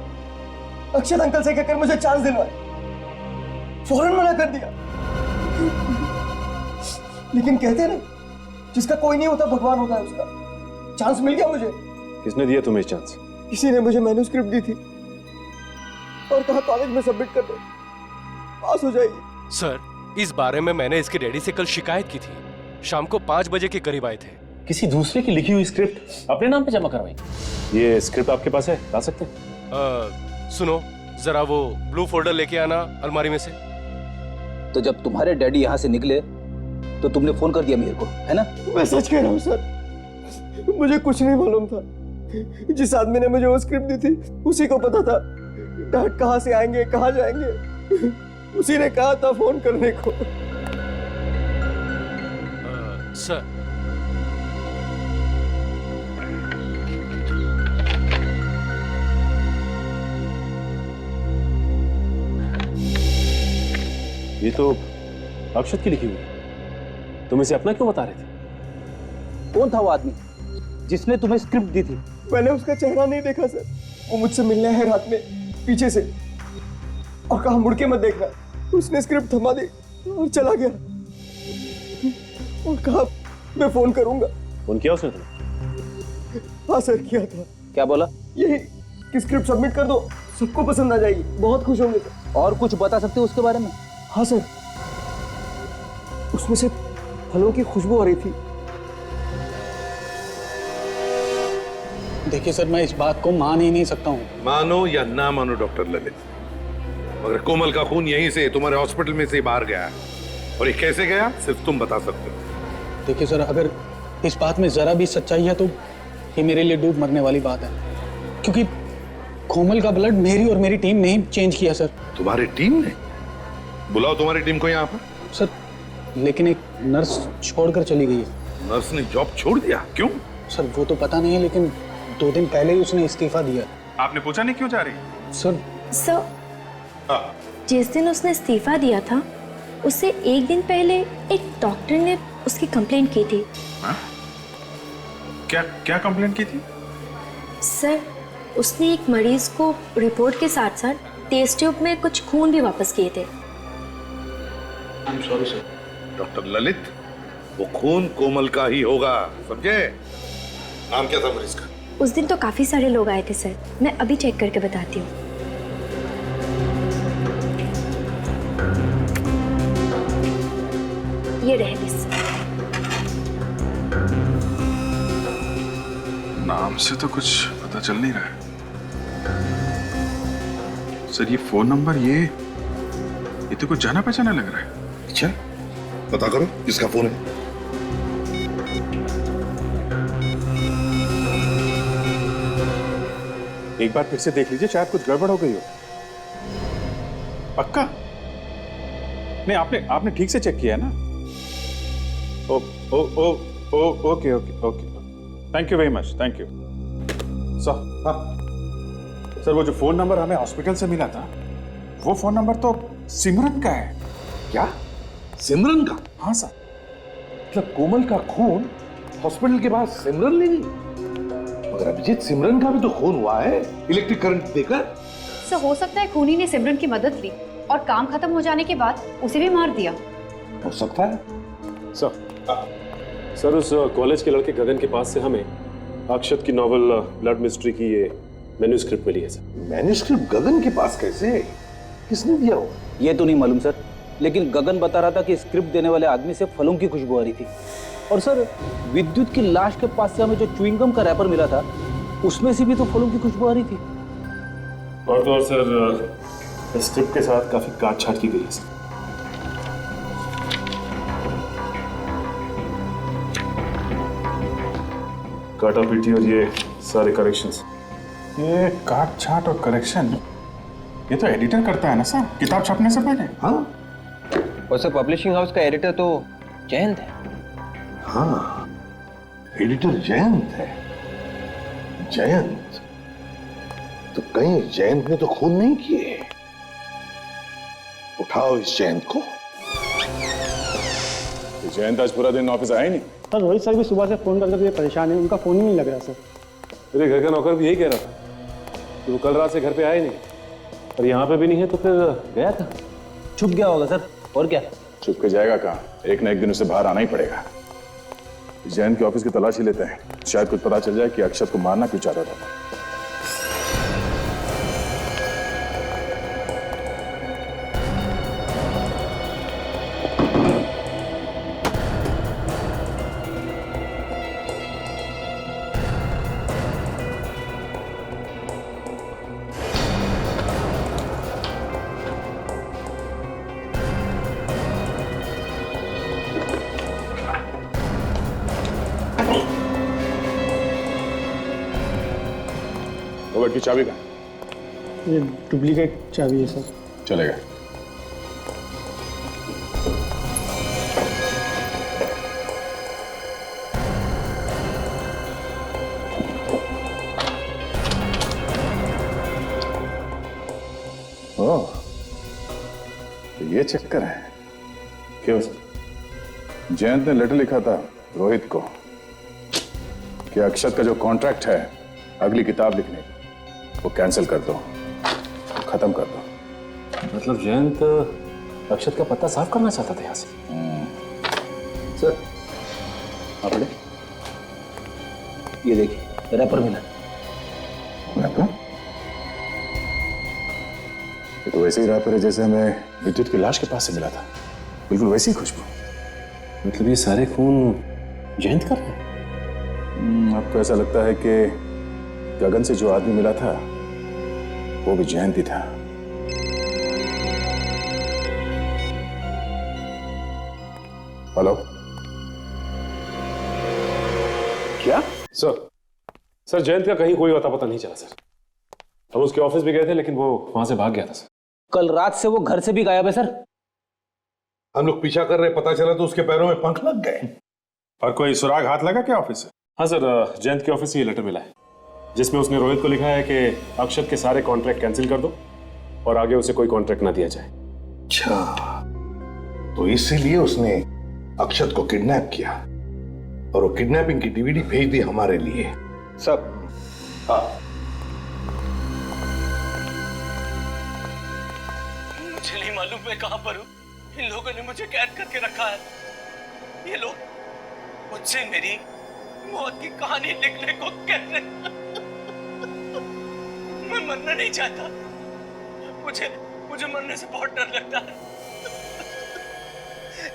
Speaker 1: अक्षत अंकल से कहकर मुझे चांस दिलवाए, फौरन मना कर दिया। लेकिन कहते ना, जिसका कोई नहीं होता भगवान होता है उसका। चांस मिल गया मुझे।
Speaker 3: किसने दिया तुम्हें चांस?
Speaker 1: किसी ने मुझे मैन्युस्क्रिप्ट दी थी और कहा कॉलेज में सबमिट कर दो, पास हो जाएगी।
Speaker 4: सर, इस बारे में मैंने इसके डैडी से कल शिकायत की थी। शाम को 5 बजे के करीब आए थे।
Speaker 3: किसी दूसरे की लिखी हुई स्क्रिप्ट अपने नाम पे जमा करवाई? ये स्क्रिप्ट आपके पास है, ला सकते हैं?
Speaker 4: सुनो, जरा वो ब्लू फोल्डर लेके आना अलमारी में से।
Speaker 18: तो जब तुम्हारे डैडी यहाँ से निकले तो तुमने फोन कर दिया मिहिर को, है ना?
Speaker 1: मैं सच कह रहा हूँ सर, मुझे कुछ नहीं मालूम था। जिस आदमी ने मुझे वो स्क्रिप्ट दी थी उसी को पता था डैड कहाँ से आएंगे, कहाँ जाएंगे। उसी ने कहा था फोन करने को।
Speaker 4: सर,
Speaker 3: ये तो अक्षत की लिखी हुई है। तुम इसे अपना क्यों बता रहे थे?
Speaker 18: कौन था वो आदमी जिसने तुम्हें स्क्रिप्ट दी थी?
Speaker 1: मैंने उसका चेहरा नहीं देखा सर। वो मुझसे मिलने है रात में पीछे से और कहा मुड़ के मत देखना। उसने स्क्रिप्ट थमा दी और चला गया और कहा मैं फोन करूंगा।
Speaker 3: फोन किया उसने तुम्हें?
Speaker 1: हाँ सर, किया था।
Speaker 18: क्या बोला?
Speaker 1: यही कि स्क्रिप्ट सबमिट कर दो, सबको पसंद आ जाएगी, बहुत खुश होंगे सर।
Speaker 18: और कुछ बता सकते हो उसके बारे में?
Speaker 1: हाँ सर, उसमें से फलों की खुशबू आ रही थी।
Speaker 15: देखिए सर, मैं इस बात को मान ही नहीं सकता हूँ।
Speaker 16: मानो या ना मानो डॉक्टर ललित, मगर कोमल का खून यहीं से तुम्हारे हॉस्पिटल में से बाहर गया है, और ये कैसे गया सिर्फ तुम बता सकते हो।
Speaker 15: देखिए सर, अगर इस बात में जरा भी सच्चाई है तो ये मेरे लिए डूब मरने वाली बात है, क्योंकि कोमल का ब्लड मेरी और मेरी टीम ने ही चेंज किया सर।
Speaker 16: तुम्हारी टीम ने? बुलाओ तुम्हारी टीम को यहाँ पर।
Speaker 15: सर, लेकिन एक नर्स छोड़कर चली गई है।
Speaker 16: नर्स ने जॉब छोड़ दिया? क्यों?
Speaker 15: सर वो तो पता नहीं है, लेकिन 2 दिन पहले ही उसने इस्तीफा दिया।
Speaker 10: आपने पूछा नहीं क्यों जा रही?
Speaker 15: सर
Speaker 20: जिस दिन उसने इस्तीफा दिया था उससे 1 दिन पहले एक डॉक्टर ने उसकी कंप्लेंट की थी।
Speaker 10: क्या कंप्लेंट की थी?
Speaker 20: सर, उसने एक मरीज को रिपोर्ट के साथ साथ टेस्ट ट्यूब में कुछ खून भी वापस किए थे।
Speaker 16: I'm sorry, sir. Doctor Lalit, वो खून कोमल का ही होगा, समझे? नाम क्या था मरीज का?
Speaker 20: उस दिन तो काफी सारे लोग आए थे सर, मैं अभी चेक करके बताती हूँ। ये रहे लिस्ट।
Speaker 10: नाम से तो कुछ पता चल नहीं रहा है सर। ये फोन नंबर ये तो कुछ जाना पहचाना लग रहा है।
Speaker 16: अच्छा, पता करो किसका फोन है।
Speaker 10: एक बार फिर से देख लीजिए, शायद कुछ गड़बड़ हो गई हो। पक्का? नहीं, आपने ठीक से चेक किया है ना? Oh oh oh oh okay okay okay, thank you very much, thank you. Sir वो जो फोन नंबर हमें हॉस्पिटल से मिला था, वो फोन नंबर तो सिमरन का है।
Speaker 16: क्या? सिमरन का?
Speaker 10: हाँ सर।
Speaker 16: मतलब कोमल का खून हॉस्पिटल के बाद सिमरन ले गई? मगर अभिजीत, सिमरन का भी तो खून हुआ है इलेक्ट्रिक करंट देकर।
Speaker 5: सर हो सकता है खूनी ने सिमरन की मदद ली और काम खत्म हो जाने के बाद उसे भी मार दिया।
Speaker 16: हो सकता है।
Speaker 3: सर उस कॉलेज के लड़के गगन के पास से हमें अक्षत की नॉवल ब्लड मिस्ट्री की ये मैन्यूस्क्रिप्ट मिली है सर।
Speaker 16: मैन्यूस्क्रिप्ट गगन के पास कैसे? किसने दिया हो?
Speaker 18: ये तो नहीं मालूम सर, लेकिन गगन बता रहा था कि स्क्रिप्ट देने वाले आदमी से फलों की खुशबू आ रही थी। और सर विद्युत की लाश के पास से हमें जो च्युइंगम का रैपर मिला था, उसमें से भी तो फलों की खुशबू आ रही थी।
Speaker 3: और तो और सर स्क्रिप्ट के साथ काफी काट छाट की गई है सर। काटा पीटी और ये सारे करेक्शंस।
Speaker 10: ये काट छाट और करेक्शन, ये तो एडिटर करता है ना सर, किताब छपने से पहले।
Speaker 7: हाँ, और सर पब्लिशिंग हाउस का एडिटर तो जयंत है।
Speaker 16: हाँ, एडिटर जयंत है। जयंत तो कहीं जयंत ने तो खून नहीं किए। उठाओ इस जयंत को।
Speaker 12: जयंत आज पूरा दिन ऑफिस आया नहीं।
Speaker 19: सर रोहित सर भी सुबह से फोन करके परेशान है, उनका फोन ही नहीं लग रहा सर।
Speaker 3: मेरे घर का नौकर भी यही कह रहा था कि वो कल रात से घर पे आया नहीं, और यहाँ पे भी नहीं है, तो फिर गया था।
Speaker 18: छुप गया होगा सर, और क्या?
Speaker 12: छुप के जाएगा कहाँ? एक ना एक दिन उसे बाहर आना ही पड़ेगा। जयंत के ऑफिस की तलाशी लेते हैं, शायद कुछ पता चल जाए कि अक्षत को मारना क्यों चाहता था। की चाबी का?
Speaker 19: ये डुप्लीकेट चाबी है सर।
Speaker 12: चलेगा। ओह, तो ये चक्कर है। क्यों सर? जयंत ने लेटर लिखा था रोहित को कि अक्षत का जो कॉन्ट्रैक्ट है अगली किताब लिखने का, वो कैंसिल कर दो, खत्म कर दो।
Speaker 3: मतलब जयंत अक्षत का पत्ता साफ करना चाहता था यहाँ से।
Speaker 18: सर
Speaker 3: आप पढ़े?
Speaker 18: ये देखिए, रैपर मिला।
Speaker 12: रैपर? ये तो वैसे ही रैपर है जैसे हमें विद्युत की लाश के पास से मिला था, बिल्कुल वैसी ही खुशबू।
Speaker 3: मतलब ये सारे खून जयंत कर रहे हैं?
Speaker 12: आपको ऐसा लगता है कि गगन से जो आदमी मिला था वो भी जयंत ही था? हेलो?
Speaker 16: क्या?
Speaker 3: सर जयंत का कहीं कोई अता पता नहीं चला सर। हम उसके ऑफिस भी गए थे, लेकिन वो वहां से भाग गया था सर।
Speaker 18: कल रात से वो घर से भी गायब है सर।
Speaker 16: हम लोग पीछा कर रहे, पता चला तो उसके पैरों में पंख लग गए।
Speaker 10: और कोई सुराग हाथ लगा क्या ऑफिस से?
Speaker 3: हाँ सर, जयंत के ऑफिस से ये लेटर मिला है, जिसमें उसने रोहित को लिखा है कि अक्षत के सारे कॉन्ट्रैक्ट कैंसिल कर दो और आगे उसे कोई कॉन्ट्रैक्ट ना दिया जाए।
Speaker 16: अच्छा, तो इसीलिए उसने अक्षत को किडनैप किया और वो किडनैपिंग की डीवीडी भेज दी हमारे लिए।
Speaker 7: सब
Speaker 16: हाँ,
Speaker 15: मुझे नहीं मालूम मैं कहां पर हूं। इन लोगों ने मुझे कैद करके रखा है। ये लोग मुझसे मेरी मौत की कहानी लिखने को कह रहे हैं। मैं मरना नहीं चाहता। मुझे मरने से बहुत डर लगता है।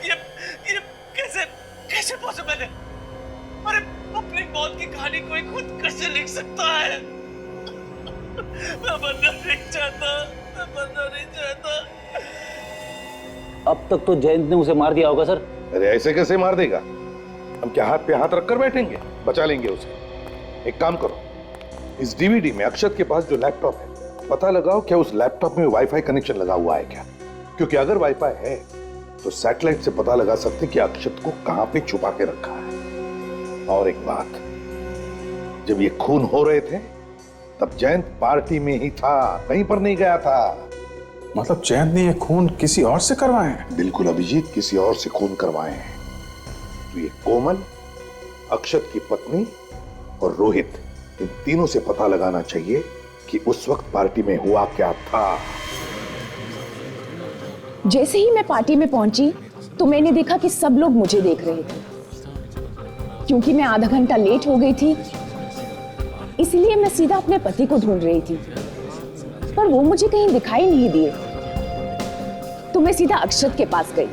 Speaker 15: ये कैसे पॉसिबल है? अरे अपनी मौत की कहानी कोई खुद कैसे लिख सकता है? मैं मरना नहीं चाहता।
Speaker 18: अब तक तो जयंत ने उसे मार दिया होगा सर।
Speaker 16: अरे ऐसे कैसे मार देगा? हम क्या हाथ पे हाथ रखकर बैठेंगे? बचा लेंगे उसे। एक काम करो, इस डीवीडी में अक्षत के पास जो लैपटॉप है, पता लगाओ क्या उस लैपटॉप में वाईफाई कनेक्शन लगा हुआ है क्या? क्योंकि अगर वाईफाई है तो सैटेलाइट से पता लगा सकते कि अक्षत को कहां पे छुपा के रखा है। और एक बात, जब ये खून हो रहे थे तब जयंत पार्टी में ही था, कहीं पर नहीं गया था।
Speaker 10: मतलब जयंत ने ये खून किसी और से करवाए हैं?
Speaker 16: बिल्कुल अभिजीत, किसी और से खून करवाए हैं। तो ये कोमल, अक्षत की पत्नी और रोहित, इन तीनों से पता लगाना चाहिए कि उस वक्त पार्टी में हुआ क्या था।
Speaker 11: जैसे ही मैं पार्टी में पहुंची तो मैंने देखा कि सब लोग मुझे देख रहे थे। क्योंकि मैं आधा घंटा लेट हो गई थी, इसलिए मैं सीधा अपने पति को ढूंढ रही थी, पर वो मुझे कहीं दिखाई नहीं दिए। तो मैं सीधा अक्षत के पास गई।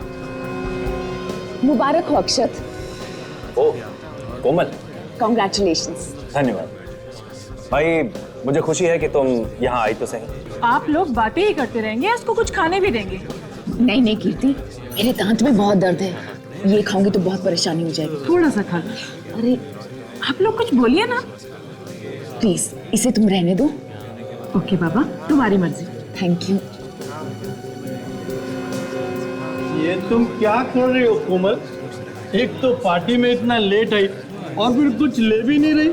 Speaker 11: मुबारक हो अक्षत।
Speaker 3: ओ कोमल,
Speaker 11: कॉन्ग्रेचुलेशंस।
Speaker 3: धन्यवाद भाई, मुझे खुशी है कि तुम यहाँ आई तो सही।
Speaker 17: आप लोग बातें ही करते रहेंगे, इसको कुछ खाने भी देंगे?
Speaker 11: नहीं नहीं कीर्ति, मेरे दांत में बहुत दर्द है, ये खाऊंगी तो बहुत परेशानी हो जाएगी।
Speaker 17: थोड़ा सा खा लो।
Speaker 11: अरे
Speaker 17: आप लोग कुछ बोलिए ना।
Speaker 11: प्लीज इसे तुम रहने दो।
Speaker 17: ओके बाबा, तुम्हारी मर्जी।
Speaker 11: Thank you.
Speaker 1: ये तुम क्या कर रही हो कोमल? एक तो पार्टी में इतना लेट आई और फिर कुछ ले भी नहीं रही।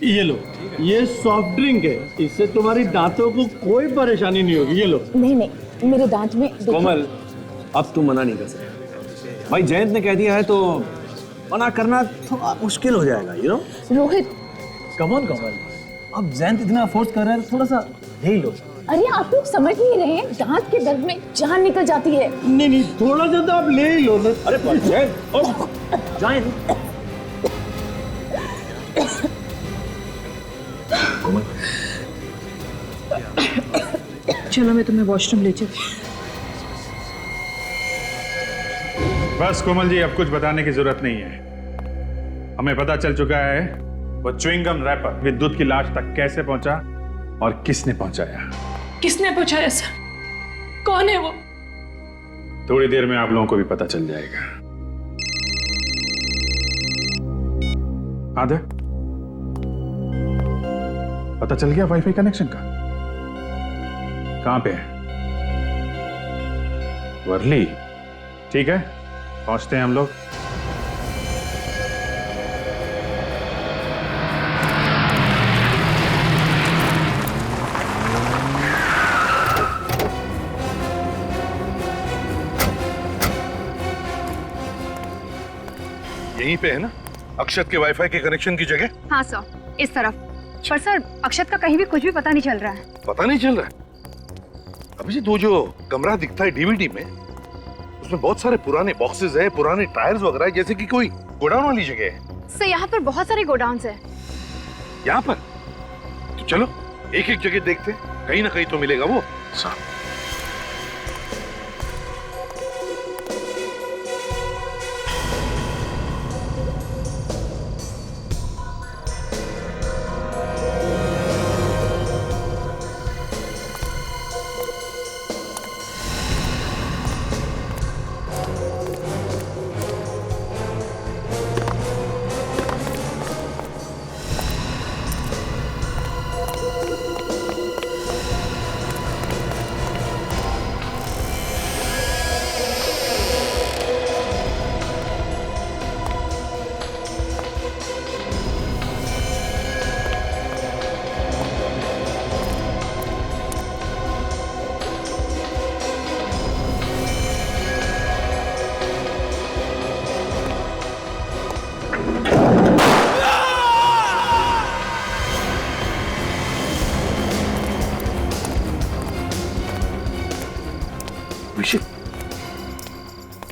Speaker 1: ये लो, ये सॉफ्ट ड्रिंक है, इससे तुम्हारी दांतों को कोई परेशानी नहीं होगी। ये लो।
Speaker 11: नहीं नहीं, मेरे दांत में
Speaker 3: कोमल, अब तुम मना नहीं कर सकते भाई, जयंत ने कह दिया है तो मना करना थोड़ा मुश्किल हो जाएगा, you know.
Speaker 11: Rohit,
Speaker 3: come on Komal, अब जयंत इतना फोर्स कर रहा है, थोड़ा सा ले लो।
Speaker 11: अरे आप लोग समझ नहीं रहे हैं, दांत के दर्द में जान निकल जाती है।
Speaker 1: नहीं नहीं, थोड़ा सा तो आप ले ही लो ना।
Speaker 3: अरे जयंत, कोमल,
Speaker 17: चलो मैं तुम्हें वॉशरूम ले चलती।
Speaker 10: बस कोमल जी, अब कुछ बताने की जरूरत नहीं है। हमें पता चल चुका है वो च्युइंगम रैपर विद्युत की लाश तक कैसे पहुंचा और किसने पहुंचाया।
Speaker 11: किसने पहुंचाया सर? कौन है वो?
Speaker 10: थोड़ी देर में आप लोगों को भी पता चल जाएगा। आधा पता चल गया वाईफाई कनेक्शन का? कहां पे है? वर्ली। ठीक है, पहुंचते हैं हम लोग।
Speaker 16: यहीं पे है ना अक्षत के वाईफाई के कनेक्शन की जगह?
Speaker 5: हाँ सर, इस तरफ। पर सर, अक्षत का कहीं भी कुछ भी पता नहीं चल रहा है।
Speaker 16: पता नहीं चल रहा है? अभिजीत, वो जो कमरा दिखता है डीवीडी में, उसमें बहुत सारे पुराने बॉक्सेस है, पुराने टायर्स वगैरह है, जैसे कि कोई गोडाउन वाली जगह है।
Speaker 5: सर, यहाँ पर बहुत सारे गोडाउन्स हैं।
Speaker 16: यहाँ पर? तो चलो एक एक जगह देखते हैं, कहीं ना कहीं तो मिलेगा वो।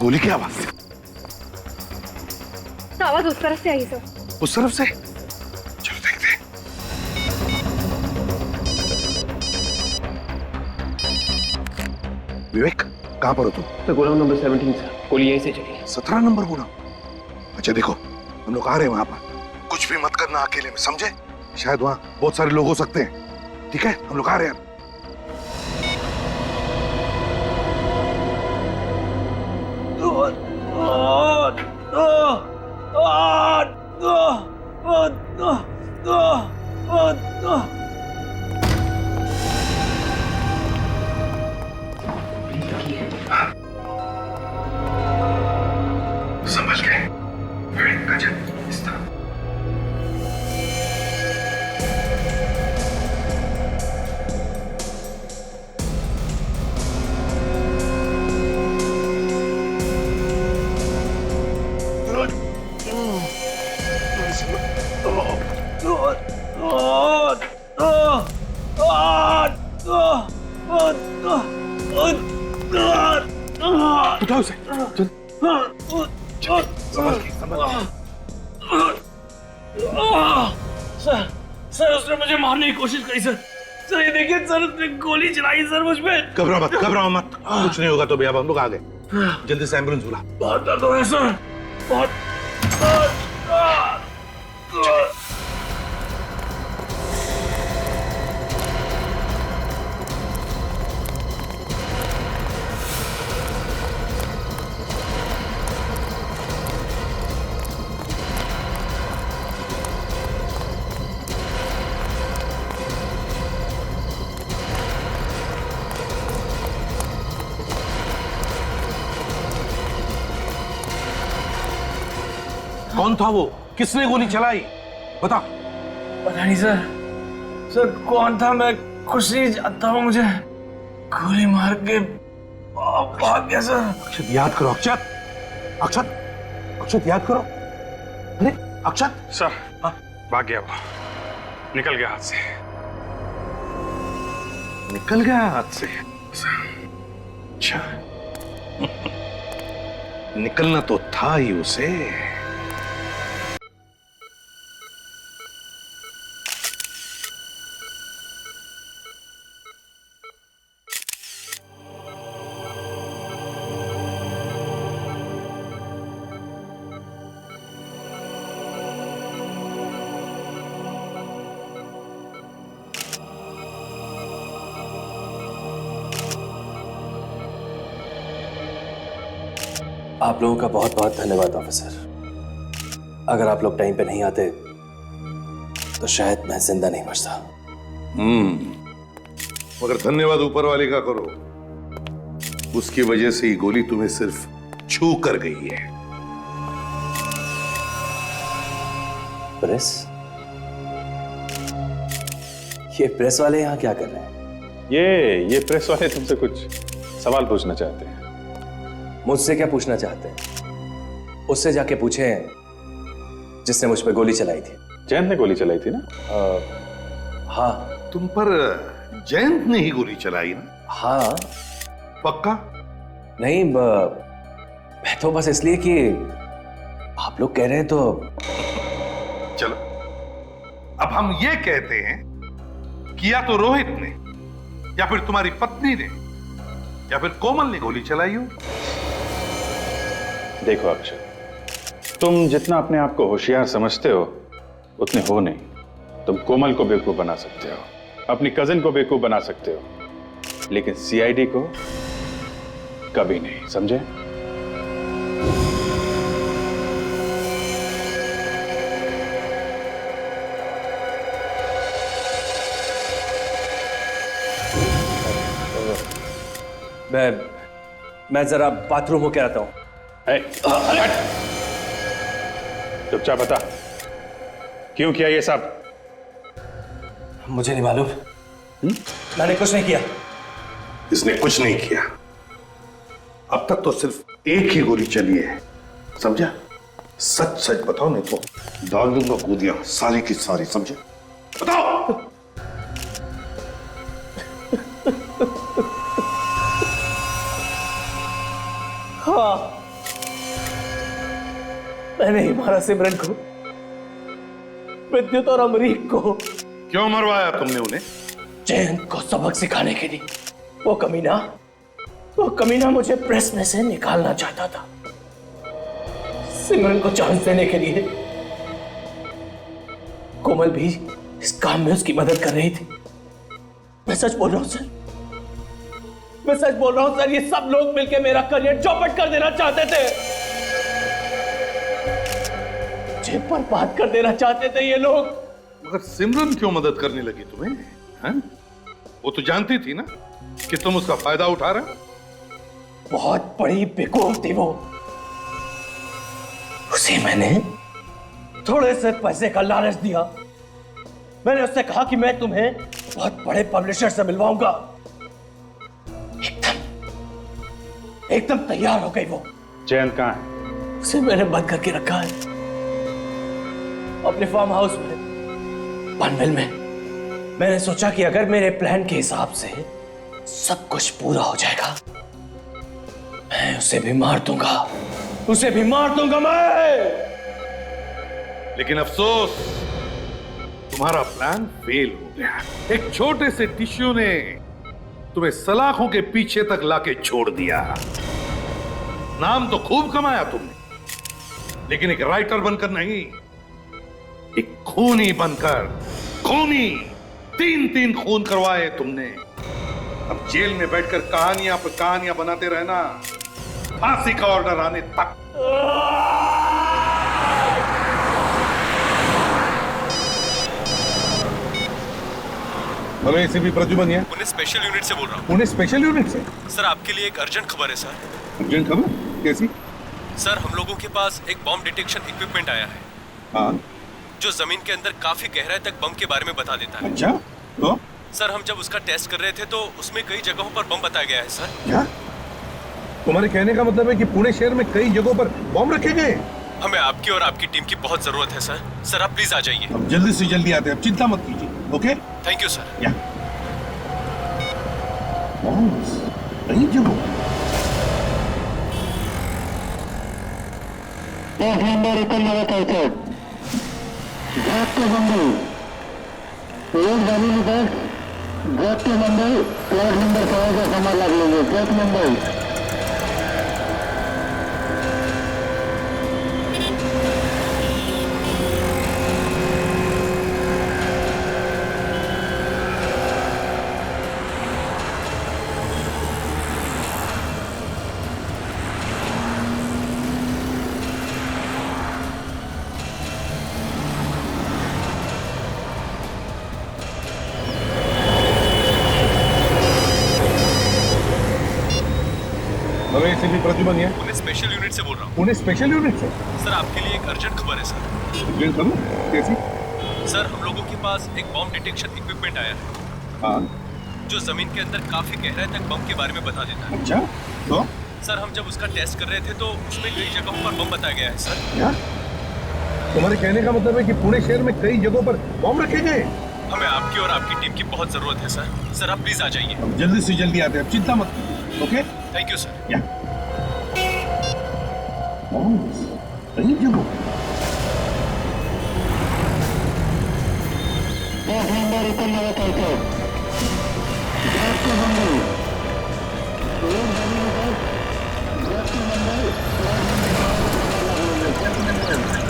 Speaker 16: गोली की आवाज?
Speaker 5: आवाज उस तरफ से आई सर।
Speaker 16: उस तरफ से? चलो देखते हैं। विवेक, कहां पर हो तुम?
Speaker 7: तो गोदाम नंबर 17 सर, गोली यहीं से चली।
Speaker 16: 17 नंबर गोदाम? अच्छा देखो, हम लोग आ रहे हैं वहां पर, कुछ भी मत करना अकेले में, समझे? शायद वहां बहुत सारे लोग हो सकते हैं। ठीक है, हम लोग आ रहे हैं।
Speaker 15: सर सर उसने मुझे मारने की कोशिश करी सर। सर ये देखिए सर, उसने गोली चलाई सर मुझ पे।
Speaker 16: घबराओ मत, कुछ नहीं होगा तो भी। अब हम लोग आ गए, जल्दी से एम्बुलेंस बुला।
Speaker 15: बहुत दर्द हो रहा है सर, बहुत।
Speaker 16: कौन था वो? किसने गोली चलाई? बता।
Speaker 15: पता नहीं सर, सर कौन था मैं कुछ नहीं जानता हूँ। मुझे गोली मार के भाग गया सर।
Speaker 16: अक्षत याद करो, अक्षत अक्षत अक्षत याद करो। अरे अक्षत
Speaker 10: सर, भाग गया वो, निकल गया हाथ से।
Speaker 16: निकल गया हाथ से? अच्छा निकलना तो था ही उसे।
Speaker 3: आप लोगों का बहुत बहुत धन्यवाद ऑफिसर। अगर आप लोग टाइम पे नहीं आते तो शायद मैं जिंदा नहीं बचता।
Speaker 16: मगर धन्यवाद ऊपर वाले का करो, उसकी वजह से ही गोली तुम्हें सिर्फ छू कर गई है।
Speaker 3: प्रेस? ये प्रेस वाले यहाँ क्या कर रहे हैं?
Speaker 10: ये प्रेस वाले तुमसे कुछ सवाल पूछना चाहते हैं।
Speaker 3: मुझसे क्या पूछना चाहते हैं? उससे जाके पूछें जिसने मुझ पे गोली चलाई थी।
Speaker 10: जयंत ने गोली चलाई थी ना?
Speaker 3: हाँ।
Speaker 16: तुम पर जयंत ने ही गोली चलाई ना?
Speaker 3: हाँ।
Speaker 16: पक्का?
Speaker 3: नहीं, मैं तो बस इसलिए कि आप लोग कह रहे हैं तो।
Speaker 16: चलो अब हम ये कहते हैं कि या तो रोहित ने, या फिर तुम्हारी पत्नी ने, या फिर कोमल ने गोली चलाई हो।
Speaker 10: देखो अक्षय, तुम जितना अपने आप को होशियार समझते हो उतने हो नहीं। तुम कोमल को बेवकूफ बना सकते हो, अपनी कजिन को बेवकूफ बना सकते हो, लेकिन सीआईडी को कभी नहीं, समझे?
Speaker 3: मैं जरा बाथरूम होके आता हूं।
Speaker 10: चुपचाप बता, क्यों किया ये सब?
Speaker 3: मुझे नहीं मालूम। मैंने कुछ नहीं किया।
Speaker 16: इसने कुछ नहीं किया। अब तक तो सिर्फ एक ही गोली चली है, समझा? सच सच बताओ, नहीं तो डाल दूंगा कूदियां सारी की सारी, समझे? बताओ।
Speaker 15: हाँ, मैंने ही मारा सिमरन को, विद्युत और अमरीक को।
Speaker 16: क्यों मरवाया तुमने उन्हें?
Speaker 15: जयंत को सबक सिखाने के लिए। वो कमीना मुझे प्रेस में से निकालना चाहता था, सिमरन को चांस देने के लिए। कोमल भी इस काम में उसकी मदद कर रही थी। मैं सच बोल रहा हूं सर, मैं सच बोल रहा हूं सर। ये सब लोग मिलकर मेरा करियर चौपट कर देना चाहते थे, मुझे बर्बाद कर देना चाहते थे ये लोग।
Speaker 16: मगर सिमरन क्यों मदद करने लगी तुम्हें? हैं? वो तो जानती थी ना कि तुम उसका फायदा उठा रहे हो।
Speaker 15: बहुत बड़ी बेवकूफ थी वो। उसे मैंने थोड़े से पैसे का लालच दिया। मैंने उससे कहा कि मैं तुम्हें बहुत बड़े पब्लिशर से मिलवाऊंगा। एकदम तैयार हो गई वो।
Speaker 10: जयंत कहाँ है?
Speaker 15: उसे मैंने बंद करके रखा है अपने फार्म हाउस में, पनवेल में। मैंने सोचा कि अगर मेरे प्लान के हिसाब से सब कुछ पूरा हो जाएगा, मैं उसे भी मार दूंगा, उसे भी मार दूंगा मैं।
Speaker 16: लेकिन अफसोस, तुम्हारा प्लान फेल हो गया। एक छोटे से टिश्यू ने तुम्हें सलाखों के पीछे तक लाके छोड़ दिया। नाम तो खूब कमाया तुमने, लेकिन एक राइटर बनकर नहीं, एक खूनी बनकर। खूनी 3 खून करवाए तुमने। अब जेल में बैठकर कहानियां पर कहानियां बनाते रहना, फांसी का ऑर्डर आने तक। हेलो एसीपी प्रद्युमन है।
Speaker 4: पुणे स्पेशल यूनिट से बोल रहा हूँ।
Speaker 16: पुणे स्पेशल यूनिट से?
Speaker 4: सर आपके लिए एक अर्जेंट खबर है सर।
Speaker 16: अर्जेंट खबर? कैसी?
Speaker 4: सर हम लोगों के पास एक बॉम्ब डिटेक्शन इक्विपमेंट आया है।
Speaker 16: हाँ?
Speaker 4: जो जमीन के अंदर काफी गहराई तक बम के बारे में बता देता है।
Speaker 16: अच्छा, तो?
Speaker 4: सर हम जब उसका टेस्ट कर रहे थे तो उसमें कई जगहों पर बम बताया गया है सर।
Speaker 16: क्या? तुम्हारे कहने का मतलब है कि पुणे शहर में कई जगहों पर बम रखे गए?
Speaker 4: हमें आपकी और आपकी टीम की बहुत जरूरत है सर। सर आप प्लीज आ जाइए।
Speaker 16: अब जल्दी से जल्दी आते हैं, अब चिंता मत कीजिए। ओके?
Speaker 4: Thank you sir.
Speaker 16: या कई जगहों।
Speaker 9: एक नंबर उतरने का ड्रॉप के बंदे एक गाड़ी में बैठ ड्रॉप के बंदे प्लॉट नंबर 100 का सामान लग लेंगे। ड्रॉप नंबर
Speaker 16: प्रद्युमन है।
Speaker 4: पुणे स्पेशल यूनिट से बोल रहा हूँ।
Speaker 16: पुणे स्पेशल यूनिट से?
Speaker 4: सर आपके लिए एक अर्जेंट खबर है सर।
Speaker 16: अर्जेंट खबर? कैसी?
Speaker 4: सर हम लोगों के पास एक बॉम्ब डिटेक्शन इक्विपमेंट आया है।
Speaker 16: हाँ?
Speaker 4: जो जमीन के अंदर काफी गहराई तक बम के बारे में बता देता है।
Speaker 16: अच्छा, तो?
Speaker 4: सर हम जब उसका टेस्ट कर रहे थे तो उसमें कई जगहों पर बम बताया गया है सर।
Speaker 16: क्या? तुम्हारे कहने का मतलब है कि पुणे शहर में कई जगहों पर बम रखे गए?
Speaker 4: हमें आपकी और आपकी टीम की बहुत जरूरत है सर। सर आप प्लीज आ जाइए।
Speaker 16: अब जल्दी से जल्दी आते हैं, अब चिंता मत कीजिए। ओके?
Speaker 4: Thank you sir.
Speaker 16: या कई जगहों।
Speaker 9: एक नंबर उतरने का ड्रॉप के बंदे एक गाड़ी में बैठ ड्रॉप के बंदे प्लॉट नंबर 100 का सामान लग लेंगे। ड्रॉप नंबर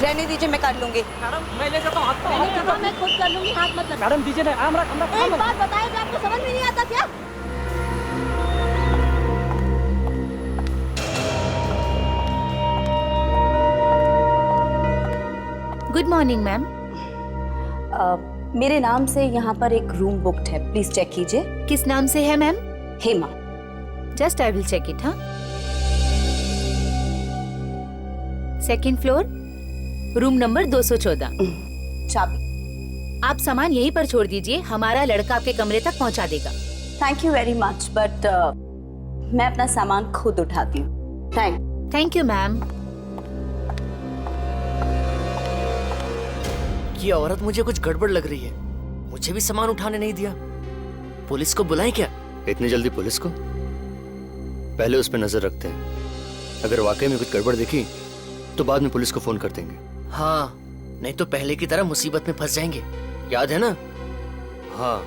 Speaker 21: रहने दीजिए, मैं कर लूंगी।
Speaker 22: मैडम मैं ले जाता हूँ हाथ
Speaker 21: मैंने मैं खुद कर लूंगी, हाथ मत लगाओ।
Speaker 22: मैडम दीजिए ना,
Speaker 21: एक बात बताए कि आपको समझ में नहीं आता क्या?
Speaker 6: Good morning ma'am.
Speaker 21: मेरे नाम से यहाँ पर एक रूम बुक्ड है, प्लीज चेक कीजिए।
Speaker 6: किस नाम से है ma'am?
Speaker 21: Hema.
Speaker 6: Just I will check it. हाँ, सेकंड फ्लोर, रूम नंबर 214।
Speaker 21: चाबी।
Speaker 6: आप सामान यहीं पर छोड़ दीजिए, हमारा लड़का आपके कमरे तक पहुंचा देगा।
Speaker 21: Thank you very much, but मैं अपना सामान खुद उठाती हूँ।
Speaker 6: Thank you ma'am.
Speaker 15: ये औरत मुझे कुछ गड़बड़ लग रही है। मुझे भी सामान उठाने नहीं दिया। पुलिस को बुलाएं क्या?
Speaker 23: इतनी जल्दी पुलिस को? पहले उस पर नजर रखते हैं। अगर वाकई में कुछ गड़बड़ दिखी तो बाद में पुलिस को फोन कर देंगे।
Speaker 15: हाँ, नहीं तो पहले की तरह मुसीबत में फंस जाएंगे। याद है ना?
Speaker 23: हाँ,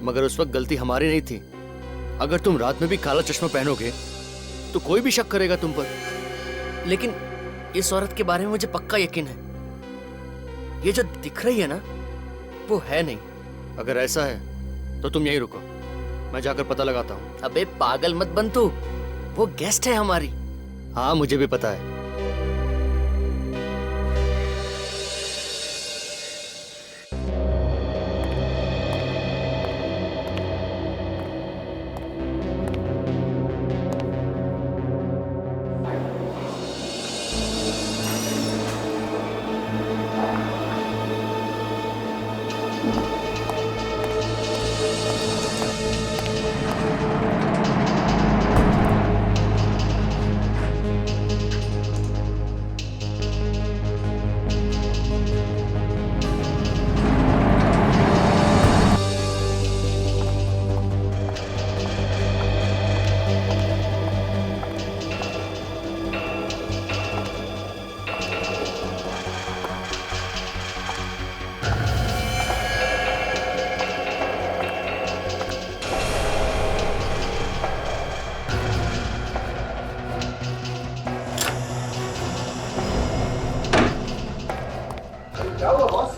Speaker 23: मगर उस वक्त गलती हमारी नहीं थी। अगर तुम रात में भी काला चश्मा पहनोगे तो कोई भी शक करेगा तुम पर।
Speaker 15: लेकिन इस औरत के बारे में मुझे पक्का यकीन है। ये जो दिख रही है ना, वो है नहीं।
Speaker 23: अगर ऐसा है तो तुम यहीं रुको, मैं जाकर पता लगाता हूँ।
Speaker 15: अबे पागल मत बन तू, वो गेस्ट है हमारी।
Speaker 23: हाँ मुझे भी पता है।
Speaker 19: क्या हुआ बॉस?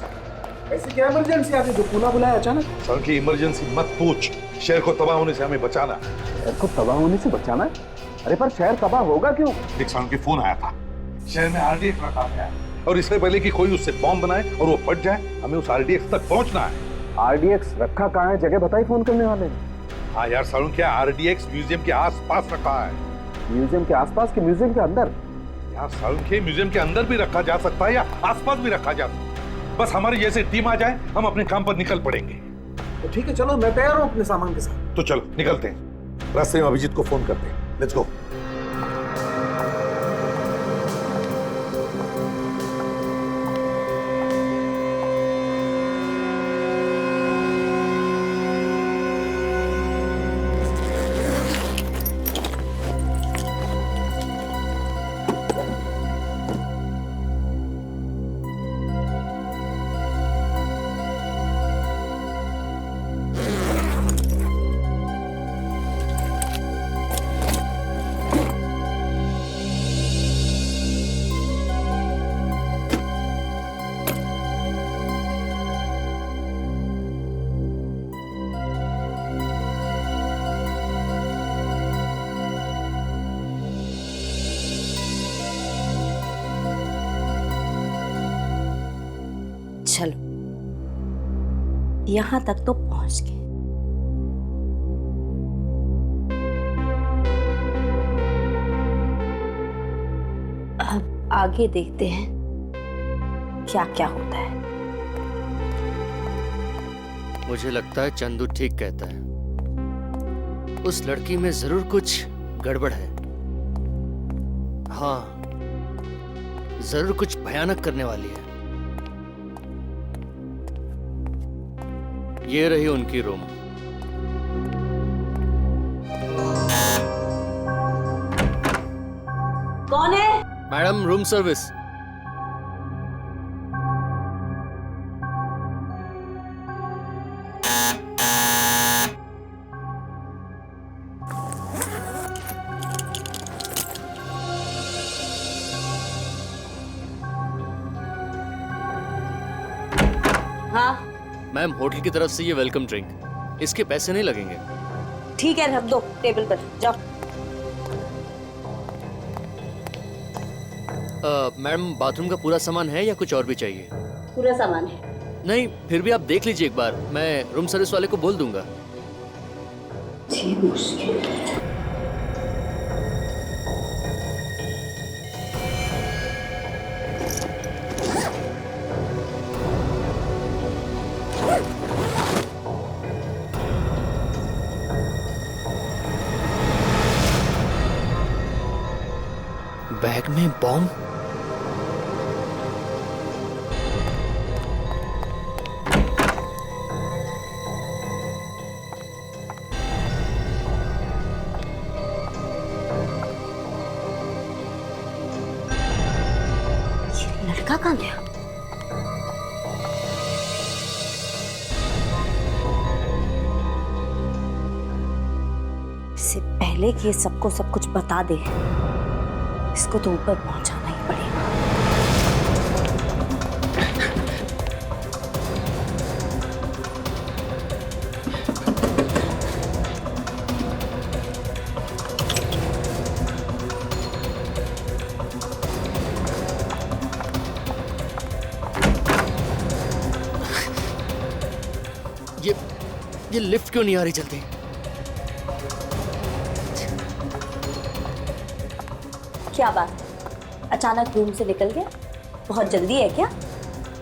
Speaker 19: ऐसी क्या इमरजेंसी आ गई जो पुनः बुलाया अचानक?
Speaker 16: सर की इमरजेंसी मत पूछ। शहर को तबाह होने से हमें बचाना।
Speaker 9: शहर को तबाह होने से बचाना? अरे पर शहर तबाह होगा क्यों?
Speaker 16: एक साल के फोन आया था, शहर में आरडीएक्स रखा गया है और इससे पहले कि कोई उससे बॉम्ब बनाए और वो फट जाए, हमें उस आरडीएक्स तक पहुंचना है।
Speaker 9: आरडीएक्स रखा कहाँ है? जगह बताई फोन करने वाले।
Speaker 16: हाँ यार सालू, क्या आरडीएक्स म्यूजियम के आस-पास रखा है।
Speaker 9: म्यूजियम के आसपास के म्यूजियम के अंदर?
Speaker 16: यार सालू, के म्यूजियम के अंदर भी रखा जा सकता है या आसपास भी रखा जा सकता है। बस हमारी जैसे टीम आ जाए, हम अपने काम पर निकल पड़ेंगे।
Speaker 19: तो ठीक है, चलो मैं तैयार हूँ अपने सामान के साथ।
Speaker 16: तो चलो निकलते हैं, रास्ते में अभिजीत को फोन करते हैं। Let's go.
Speaker 21: चलो, यहां तक तो पहुंच गए। अब आगे देखते हैं क्या क्या होता है।
Speaker 23: मुझे लगता है चंदू ठीक कहता है, उस लड़की में जरूर कुछ गड़बड़ है। हाँ, जरूर कुछ भयानक करने वाली है। ये रही उनकी रूम।
Speaker 21: कौन है?
Speaker 23: Madam, room service.
Speaker 21: हाँ
Speaker 23: मैम, होटल की तरफ से ये वेलकम ड्रिंक, इसके पैसे नहीं लगेंगे।
Speaker 21: ठीक है, रख दो टेबल पर, जाओ।
Speaker 23: मैम, बाथरूम का पूरा सामान है या कुछ और भी चाहिए?
Speaker 21: पूरा सामान है।
Speaker 23: नहीं, फिर भी आप देख लीजिए एक बार, मैं रूम सर्विस वाले को बोल दूंगा।
Speaker 21: जी मुश्किल।
Speaker 23: बैग में बॉम्ब?
Speaker 21: लड़का कहाँ गया? इससे पहले कि ये सबको सब कुछ बता दे, इसको तो ऊपर पहुंचाना ही पड़ेगा।
Speaker 23: ये लिफ्ट क्यों नहीं आ रही जल्दी?
Speaker 21: क्या बात, अचानक रूम से निकल गया? बहुत जल्दी है क्या?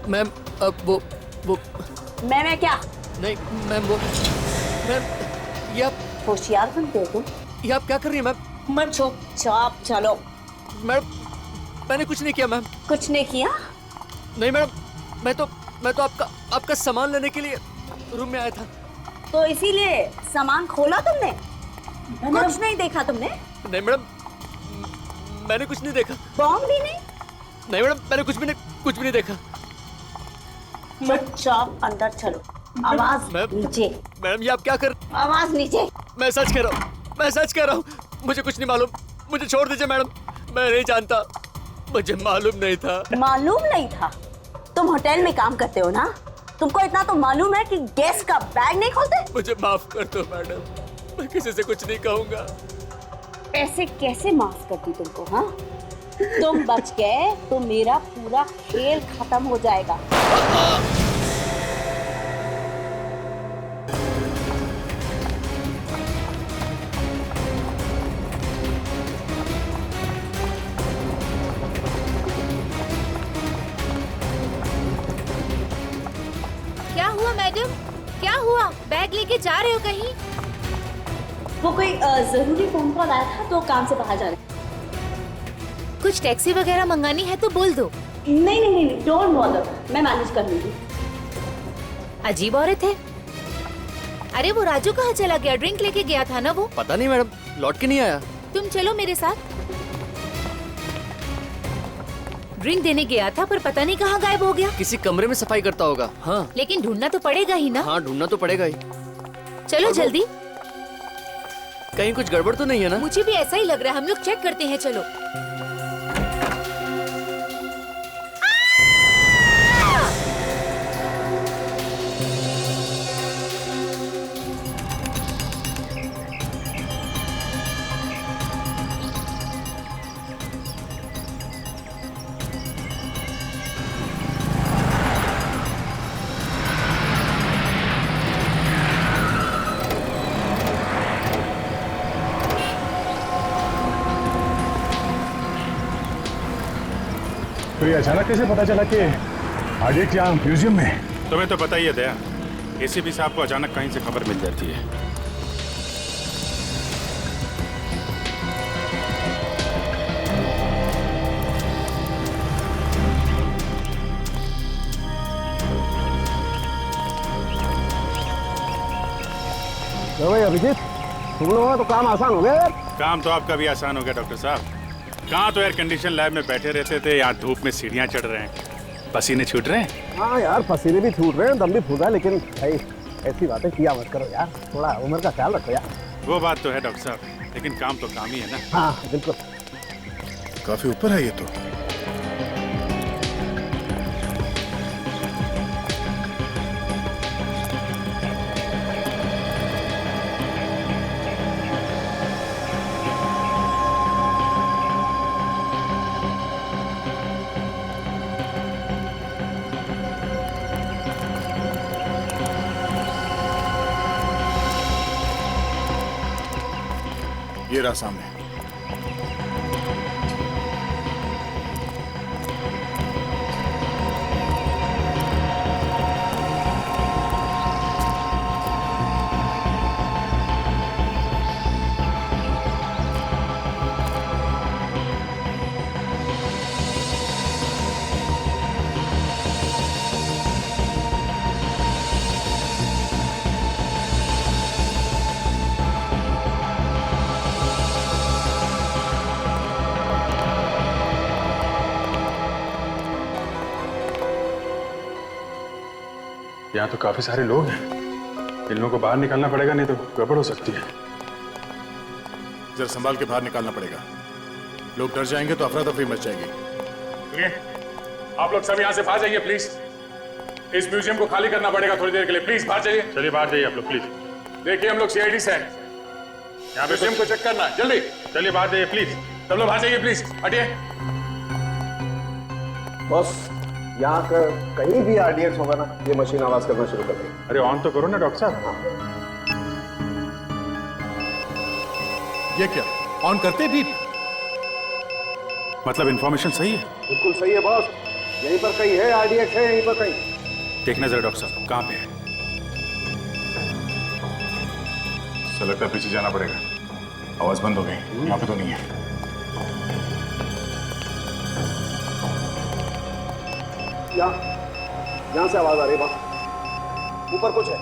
Speaker 23: मैम, अब वो
Speaker 21: मैं क्या?
Speaker 23: नहीं मैम वो मैम ये आप
Speaker 21: होशियार बनते हो तुम।
Speaker 23: ये आप क्या कर रही हैं मैम?
Speaker 21: मत चुपचाप चलो।
Speaker 23: मैडम मैंने कुछ नहीं किया मैम।
Speaker 21: कुछ नहीं किया?
Speaker 23: नहीं मैडम, मैं तो आपका सामान लेने के लिए रूम में आया था।
Speaker 21: तो इसीलिए सामान खोला तुमने? कुछ नहीं देखा तुमने?
Speaker 23: नहीं मैडम, मैंने कुछ नहीं देखा।
Speaker 21: बॉम्ब भी नहीं?
Speaker 23: नहीं मैडम, मैंने कुछ भी नहीं देखा।
Speaker 21: चुपचाप अंदर चलो। आवाज नीचे।
Speaker 23: मैडम ये आप क्या कर?
Speaker 21: आवाज नीचे।
Speaker 23: मैं सच कह रहा हूँ, मुझे कुछ नहीं मालूम, मुझे छोड़ दीजिए मैडम, मैं नहीं जानता, मुझे मालूम नहीं था।
Speaker 21: मालूम नहीं था? तुम होटल में काम करते हो ना, तुमको इतना तो मालूम है कि गैस का बैग नहीं खोलते?
Speaker 23: मुझे माफ कर दो मैडम, मैं किसी से कुछ नहीं कहूँगा।
Speaker 21: ऐसे कैसे माफ करती तुमको? हाँ, तुम बच गए तो मेरा पूरा खेल खत्म हो जाएगा।
Speaker 6: क्या हुआ मैडम, क्या हुआ? बैग लेके जा रहे हो कहीं?
Speaker 21: वो कोई जरूरी फोन कॉल आया था तो काम से बाहर जा रहे।
Speaker 6: कुछ टैक्सी वगैरह मंगानी है तो बोल दो।
Speaker 21: नहीं, डोंट बॉदर, मैं मैनेज कर लूंगी।
Speaker 6: अजीब औरत है। अरे वो राजू कहाँ चला गया? ड्रिंक लेके गया था ना वो?
Speaker 23: पता नहीं मैडम, लौट के नहीं आया।
Speaker 6: तुम चलो मेरे साथ। ड्रिंक देने गया था पर पता नहीं कहाँ गायब हो गया।
Speaker 23: किसी कमरे में सफाई करता होगा। हाँ
Speaker 6: लेकिन ढूंढना तो पड़ेगा ही ना।
Speaker 23: हाँ ढूंढना तो पड़ेगा ही।
Speaker 6: चलो जल्दी।
Speaker 23: कहीं कुछ गड़बड़ तो नहीं है ना?
Speaker 6: मुझे भी ऐसा ही लग रहा है, हम लोग चेक करते हैं। चलो।
Speaker 12: तो ये अचानक कैसे पता चला कि आडिट यहाँ म्यूजियम में?
Speaker 10: तुम्हें तो पता ही है दया, एसीपी साहब को अचानक कहीं से खबर मिल जाती है।
Speaker 9: तो भाई अभिजीत, तुम लोगों का तो काम आसान हो गया यार।
Speaker 10: काम तो आपका भी आसान हो गया डॉक्टर साहब। कहाँ तो एयर कंडीशन लैब में बैठे रहते थे, यहाँ धूप में सीढ़ियाँ चढ़ रहे हैं, पसीने छूट रहे हैं।
Speaker 9: हाँ यार, पसीने भी छूट रहे हैं, दम भी फूल रहा है, लेकिन भाई ऐसी बातें किया मत करो यार, थोड़ा उम्र का ख्याल रखो यार।
Speaker 10: वो बात तो है डॉक्टर साहब, लेकिन काम तो काम ही है ना।
Speaker 9: हाँ बिल्कुल।
Speaker 12: काफी ऊपर है ये तो। ये रहा सामने। यहाँ तो काफी सारे लोग हैं, इन लोगों को बाहर निकालना पड़ेगा, नहीं तो गड़बड़ हो सकती है। जरा संभाल के बाहर निकालना पड़ेगा, लोग डर जाएंगे तो अफरा तफरी मच जाएगी।
Speaker 10: आप लोग सब यहाँ से बाहर जाइए प्लीज। इस म्यूजियम को खाली करना पड़ेगा थोड़ी देर के लिए, प्लीज बाहर जाइए। चलिए बाहर जाइए आप लोग प्लीज। देखिए हम लोग सीआईडी से हैं, यहाँ पे म्यूजियम को चेक करना है, जल्दी चलिए बाहर जाइए प्लीज। सब लोग बाहर जाइए प्लीज, हटिए।
Speaker 9: बॉस, यहाँ का कहीं भी आरडीएक्स होगा ना, ये मशीन आवाज करना शुरू कर देगी।
Speaker 10: अरे ऑन तो करो ना डॉक्टर साहब।
Speaker 12: ये क्या ऑन करते भी?
Speaker 10: मतलब इंफॉर्मेशन सही है?
Speaker 9: बिल्कुल सही है बॉस, यहीं पर कहीं है आरडीएक्स, है यहीं पर कहीं।
Speaker 10: देखना जरा डॉक्टर साहब कहाँ पे है।
Speaker 12: तो लगता है पीछे जाना पड़ेगा। आवाज बंद हो गई, यहाँ पे तो नहीं है।
Speaker 9: यहाँ से आवाज आ रही है, ऊपर कुछ है।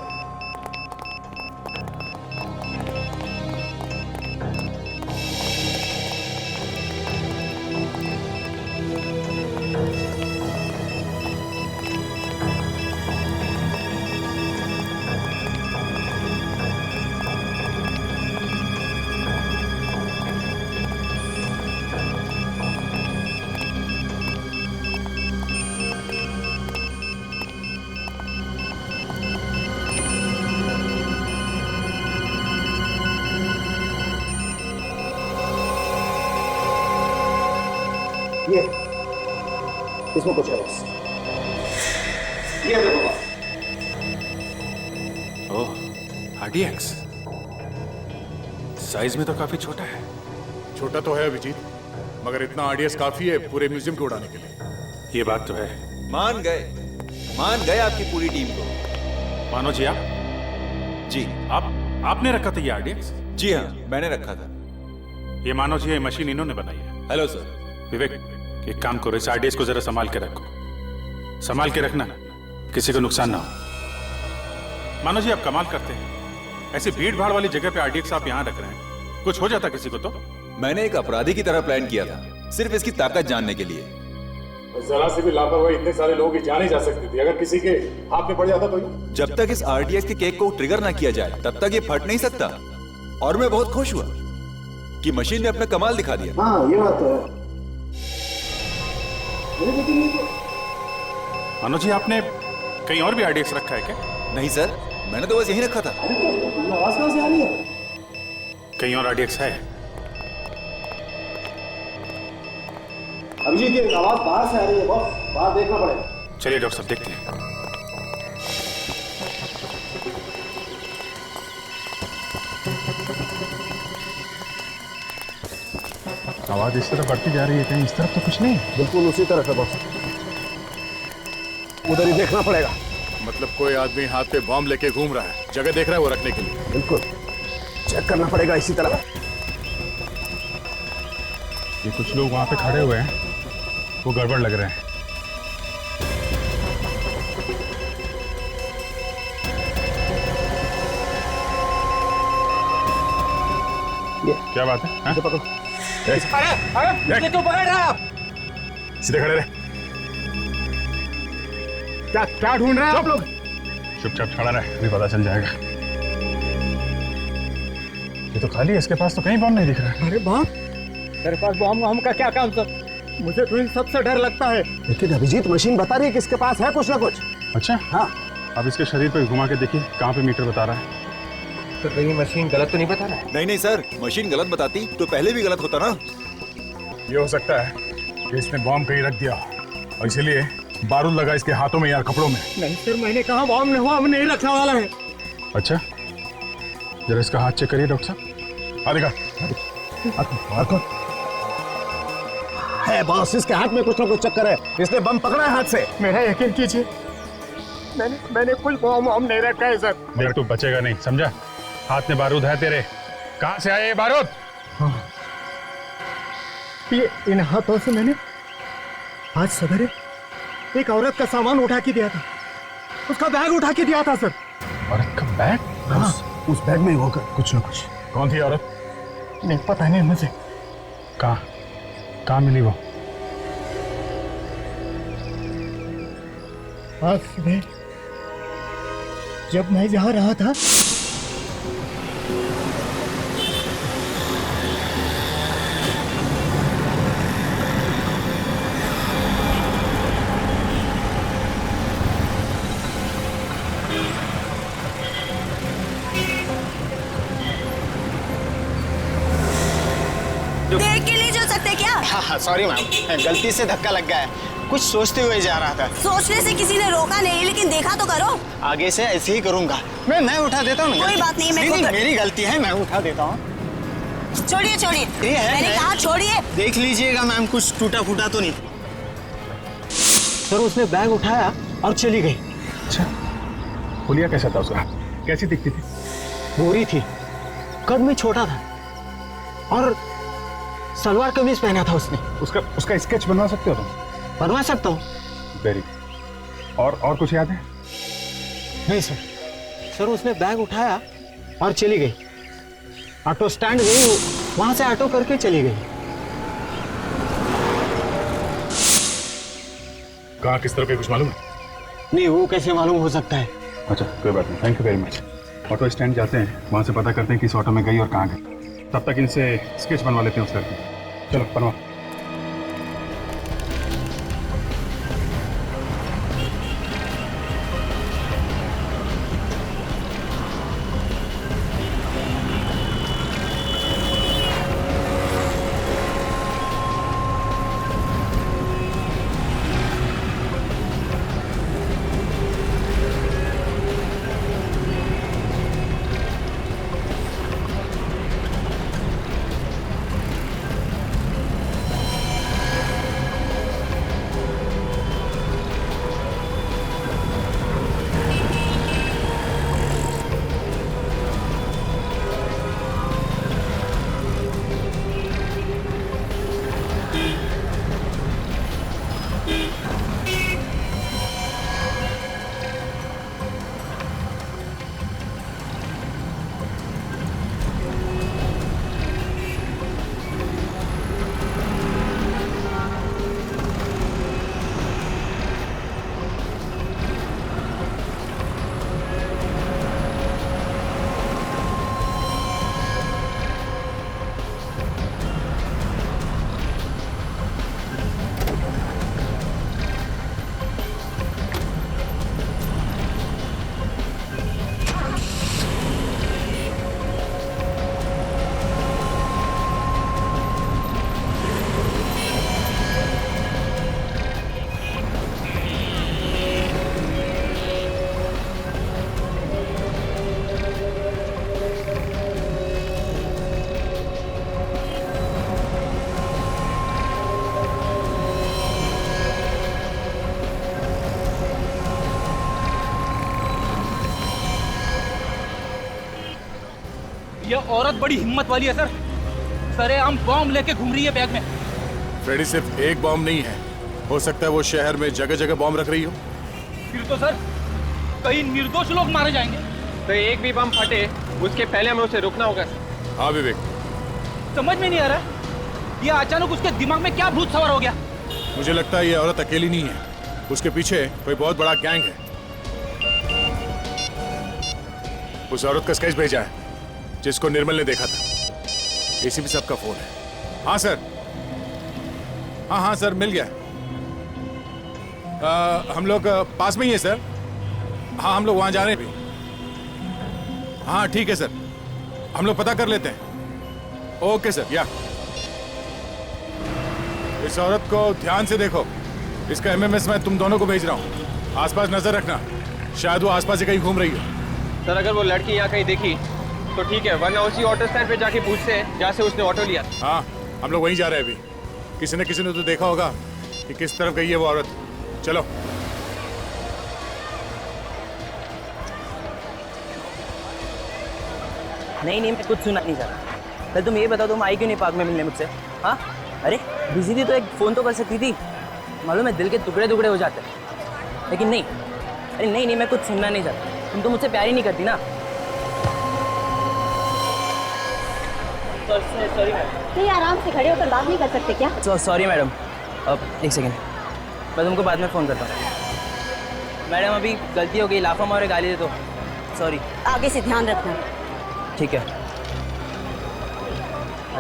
Speaker 9: ये इसमें कुछ है बस। ये देखो।
Speaker 10: ओह, RDX साइज में तो काफी छोटा है।
Speaker 12: छोटा तो है अभिजीत, मगर इतना RDX काफी है पूरे म्यूजियम को उड़ाने के लिए।
Speaker 10: ये बात तो है।
Speaker 2: मान गए आपकी पूरी टीम को।
Speaker 10: मानो जी, आप
Speaker 2: जी
Speaker 10: आपने रखा था ये RDX?
Speaker 2: जी हाँ, मैंने रखा था।
Speaker 10: ये मानो जी, ये मशीन इन्होंने बनाई है।
Speaker 2: Hello sir.
Speaker 10: विवेक, एक काम करो, इस RDX को जरा संभाल के रखो। संभाल के रखना, किसी को नुकसान ना हो। मानो जी, आप कमाल करते हैं। ऐसी भीड़ भाड़ वाली जगह पे RDX आप यहाँ रख रहे हैं, कुछ हो जाता किसी को तो?
Speaker 2: मैंने एक अपराधी की तरह प्लान किया था, सिर्फ इसकी ताकत जानने के लिए।
Speaker 12: जरा से भी लापरवाही इतने सारे लोगों की जान ही जा सकती थी। अगर किसी के हाथ में पड़ जाता तो
Speaker 2: जब तक इस RDX के केक को ट्रिगर ना किया जाए तब तक ये फट नहीं सकता। और मैं बहुत खुश हुआ कि मशीन ने अपना कमाल दिखा दिया।
Speaker 9: हाँ, ये बात तो है।
Speaker 10: मानो जी, आपने कहीं और भी RDX रखा है क्या?
Speaker 2: नहीं सर, मैंने तो बस यहीं रखा था।
Speaker 9: आवाज कहां से आ रही है?
Speaker 10: कहीं और RDX है?
Speaker 9: अभिजीत, ये आवाज बाहर से आ रही है बॉस, बाहर देखना पड़ेगा।
Speaker 10: चलिए डॉक्टर साहब, देखते हैं।
Speaker 12: आवाज इस तरफ बढ़ती जा रही है, कहीं इस तरफ तो कुछ नहीं।
Speaker 9: बिल्कुल उसी तरफ है बॉस, उधर ही देखना पड़ेगा।
Speaker 12: मतलब कोई आदमी हाथ पे बॉम्ब लेके घूम रहा है, जगह देख रहा है वो रखने के लिए।
Speaker 9: बिल्कुल चेक करना पड़ेगा इसी तरफ।
Speaker 12: ये कुछ लोग वहां पे खड़े हुए हैं, वो गड़बड़ लग रहे हैं। क्या बात है? पकड़ो।
Speaker 9: अरे क्यों पकड़ रहे हैं आप?
Speaker 12: सीधे खड़े रहे।
Speaker 9: क्या ढूंढ रहे हैं आप लोग?
Speaker 12: चुपचाप खड़ा रहे, अभी पता चल जाएगा। ये तो खाली है, इसके पास तो कहीं बॉम्ब नहीं दिख रहा है।
Speaker 19: अरे बॉम्ब? तेरे पास बॉम्ब का क्या काम सर? मुझे तो इन सबसे डर लगता है।
Speaker 9: लेकिन अभिजीत, मशीन बता रही है कि इसके पास है कुछ ना कुछ।
Speaker 12: अच्छा,
Speaker 9: हाँ।
Speaker 12: अब इसके शरीर पे घुमा के देखिए कहाँ पे मीटर बता रहा है।
Speaker 7: तो कहीं मशीन गलत तो नहीं बता रहा है?
Speaker 2: नहीं सर, मशीन गलत बताती तो पहले भी गलत होता ना।
Speaker 12: ये हो सकता है कि इसने बॉम्ब कहीं रख दिया और इसीलिए बारूद लगा इसके हाथों में या कपड़ों में।
Speaker 19: नहीं सर, मैंने कहा बॉम्ब नहीं रखने वाला है।
Speaker 12: अच्छा, जरा इसका हाथ चेक करिए डॉक्टर साहब। देखा
Speaker 9: है बॉस, इसके हाथ में कुछ ना कुछ चक्कर है। इसने बम पकड़ा है हाथ से।
Speaker 19: मेरा यकीन कीजिए, मैंने कुछ बॉम्ब नहीं रखा है सर।
Speaker 12: देख, तू बचेगा नहीं, समझा? हाथ में बारूद है तेरे। कहाँ से आए ये बारूद?
Speaker 19: हाँ। ये इन हाथों से मैंने आज सवेरे एक औरत का सामान उठा के दिया था, उसका बैग उठा के दिया था सर।
Speaker 12: औरत का बैग?
Speaker 9: हाँ, उस बैग में होगा कुछ ना कुछ।
Speaker 12: कौन थी औरत?
Speaker 19: नहीं पता नहीं मुझे।
Speaker 12: कहाँ मिली वो?
Speaker 19: आज सुबह जब मैं जा रहा था
Speaker 13: देख के नहीं चल सकते क्या?
Speaker 22: हाँ, सॉरी मैम, गलती से धक्का लग गया है। कुछ सोचते हुए जा रहा था।
Speaker 13: सोचने से किसी ने रोका नहीं, लेकिन देखा तो करो।
Speaker 22: आगे से ऐसे ही करूंगा। मैं उठा देता हूँ।
Speaker 13: कोई बात नहीं, मैं
Speaker 22: मेरी गलती है, मैं उठा देता हूँ।
Speaker 13: छोड़िए मैंने कहा छोड़िए।
Speaker 22: देख लीजिएगा मैम, कुछ टूटा फूटा तो नहीं।
Speaker 9: सर, उसने बैग उठाया और चली गई।
Speaker 12: अच्छा, हुलिया कैसा था उसका? कैसी दिखती थी?
Speaker 19: गोरी थी, कद में छोटा था और सलवार कमीज पहना था उसने।
Speaker 12: उसका स्केच बनवा सकते हो तुम?
Speaker 19: बनवा सकता हूँ।
Speaker 12: वेरी। और कुछ याद है?
Speaker 19: नहीं सर। सर उसने बैग उठाया और चली गई। ऑटो स्टैंड गई, वहां से ऑटो करके चली गई।
Speaker 12: कहाँ किस तरह के कुछ मालूम है?
Speaker 19: नहीं, वो कैसे मालूम हो सकता है?
Speaker 12: अच्छा कोई बात नहीं, thank you very much. Auto stand जाते हैं, वहां से पता करते हैं किस ऑटो में गई और कहाँ गई। तब तक इनसे स्केच बनवा लेते हैं उस लड़की। चलो बनवा।
Speaker 18: ये औरत बड़ी हिम्मत वाली है सर। सरेआम बॉम्ब लेके घूम रही है बैग में।
Speaker 8: फ्रेडी, सिर्फ एक बॉम्ब नहीं है, हो सकता है वो शहर में जगह जगह बॉम्ब रख रही हो।
Speaker 18: फिर तो सर कई निर्दोष लोग मारे जाएंगे।
Speaker 7: तो एक भी बम फटे उसके पहले हमें उसे रोकना होगा।
Speaker 8: हाँ विवेक,
Speaker 18: समझ में नहीं आ रहा ये अचानक उसके दिमाग में क्या भूत सवार हो गया।
Speaker 8: मुझे लगता है ये औरत अकेली नहीं है, उसके पीछे कोई बहुत बड़ा गैंग है। उस औरत का स्केच भेजा है जिसको निर्मल ने देखा था। एसीपी साहब का फोन है। हाँ सर, हाँ सर मिल गया। हम लोग पास में ही है सर। हाँ हम लोग वहां जा रहे हैं भी। हाँ ठीक है सर, हम लोग पता कर लेते हैं। Okay sir. या इस औरत को ध्यान से देखो, इसका एमएमएस मैं तुम दोनों को भेज रहा हूँ। आसपास नजर रखना, शायद वो आसपास ही कहीं घूम रही हो।
Speaker 7: सर अगर वो लड़की यहाँ कहीं दिखी तो ठीक है, वरना उसी ऑटो स्टैंड पे जाके पूछते हैं जहाँ से उसने ऑटो लिया।
Speaker 8: हाँ हम लोग वहीं जा रहे हैं अभी। किसी न किसी ने तो देखा होगा कि किस तरफ गई है वो औरत। चलो।
Speaker 14: नहीं मैं कुछ सुना नहीं चाहता। पहले तुम ये बताओ, तुम आई क्यों नहीं पार्क में मिलने मुझसे? हाँ अरे बिजी थी तो एक फ़ोन तो कर सकती थी। मालूम है दिल के टुकड़े टुकड़े हो जाते हैं, लेकिन नहीं। अरे नहीं मैं कुछ सुनना नहीं चाहता। तुम तो मुझसे प्यार ही नहीं करती ना। Sorry madam.
Speaker 21: नहीं आराम से खड़े होकर बात नहीं कर सकते क्या?
Speaker 14: Sorry madam. अब एक सेकेंड, मैं तुमको बाद में फ़ोन करता हूँ। मैडम अभी गलती हो गई, लाफा मारे गाली दे दो। सॉरी।
Speaker 21: आगे से ध्यान रखना।
Speaker 14: ठीक है।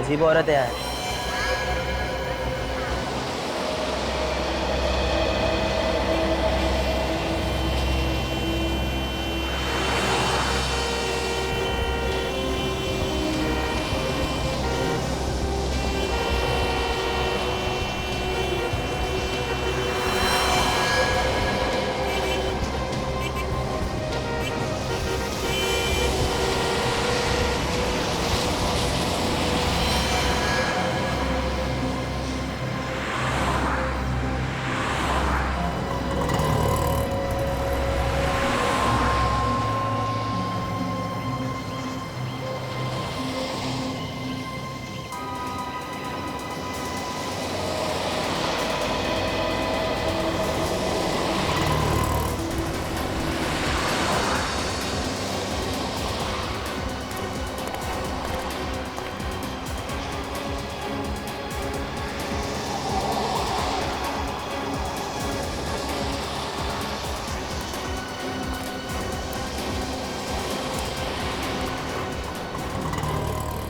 Speaker 14: अजीब औरत है यार।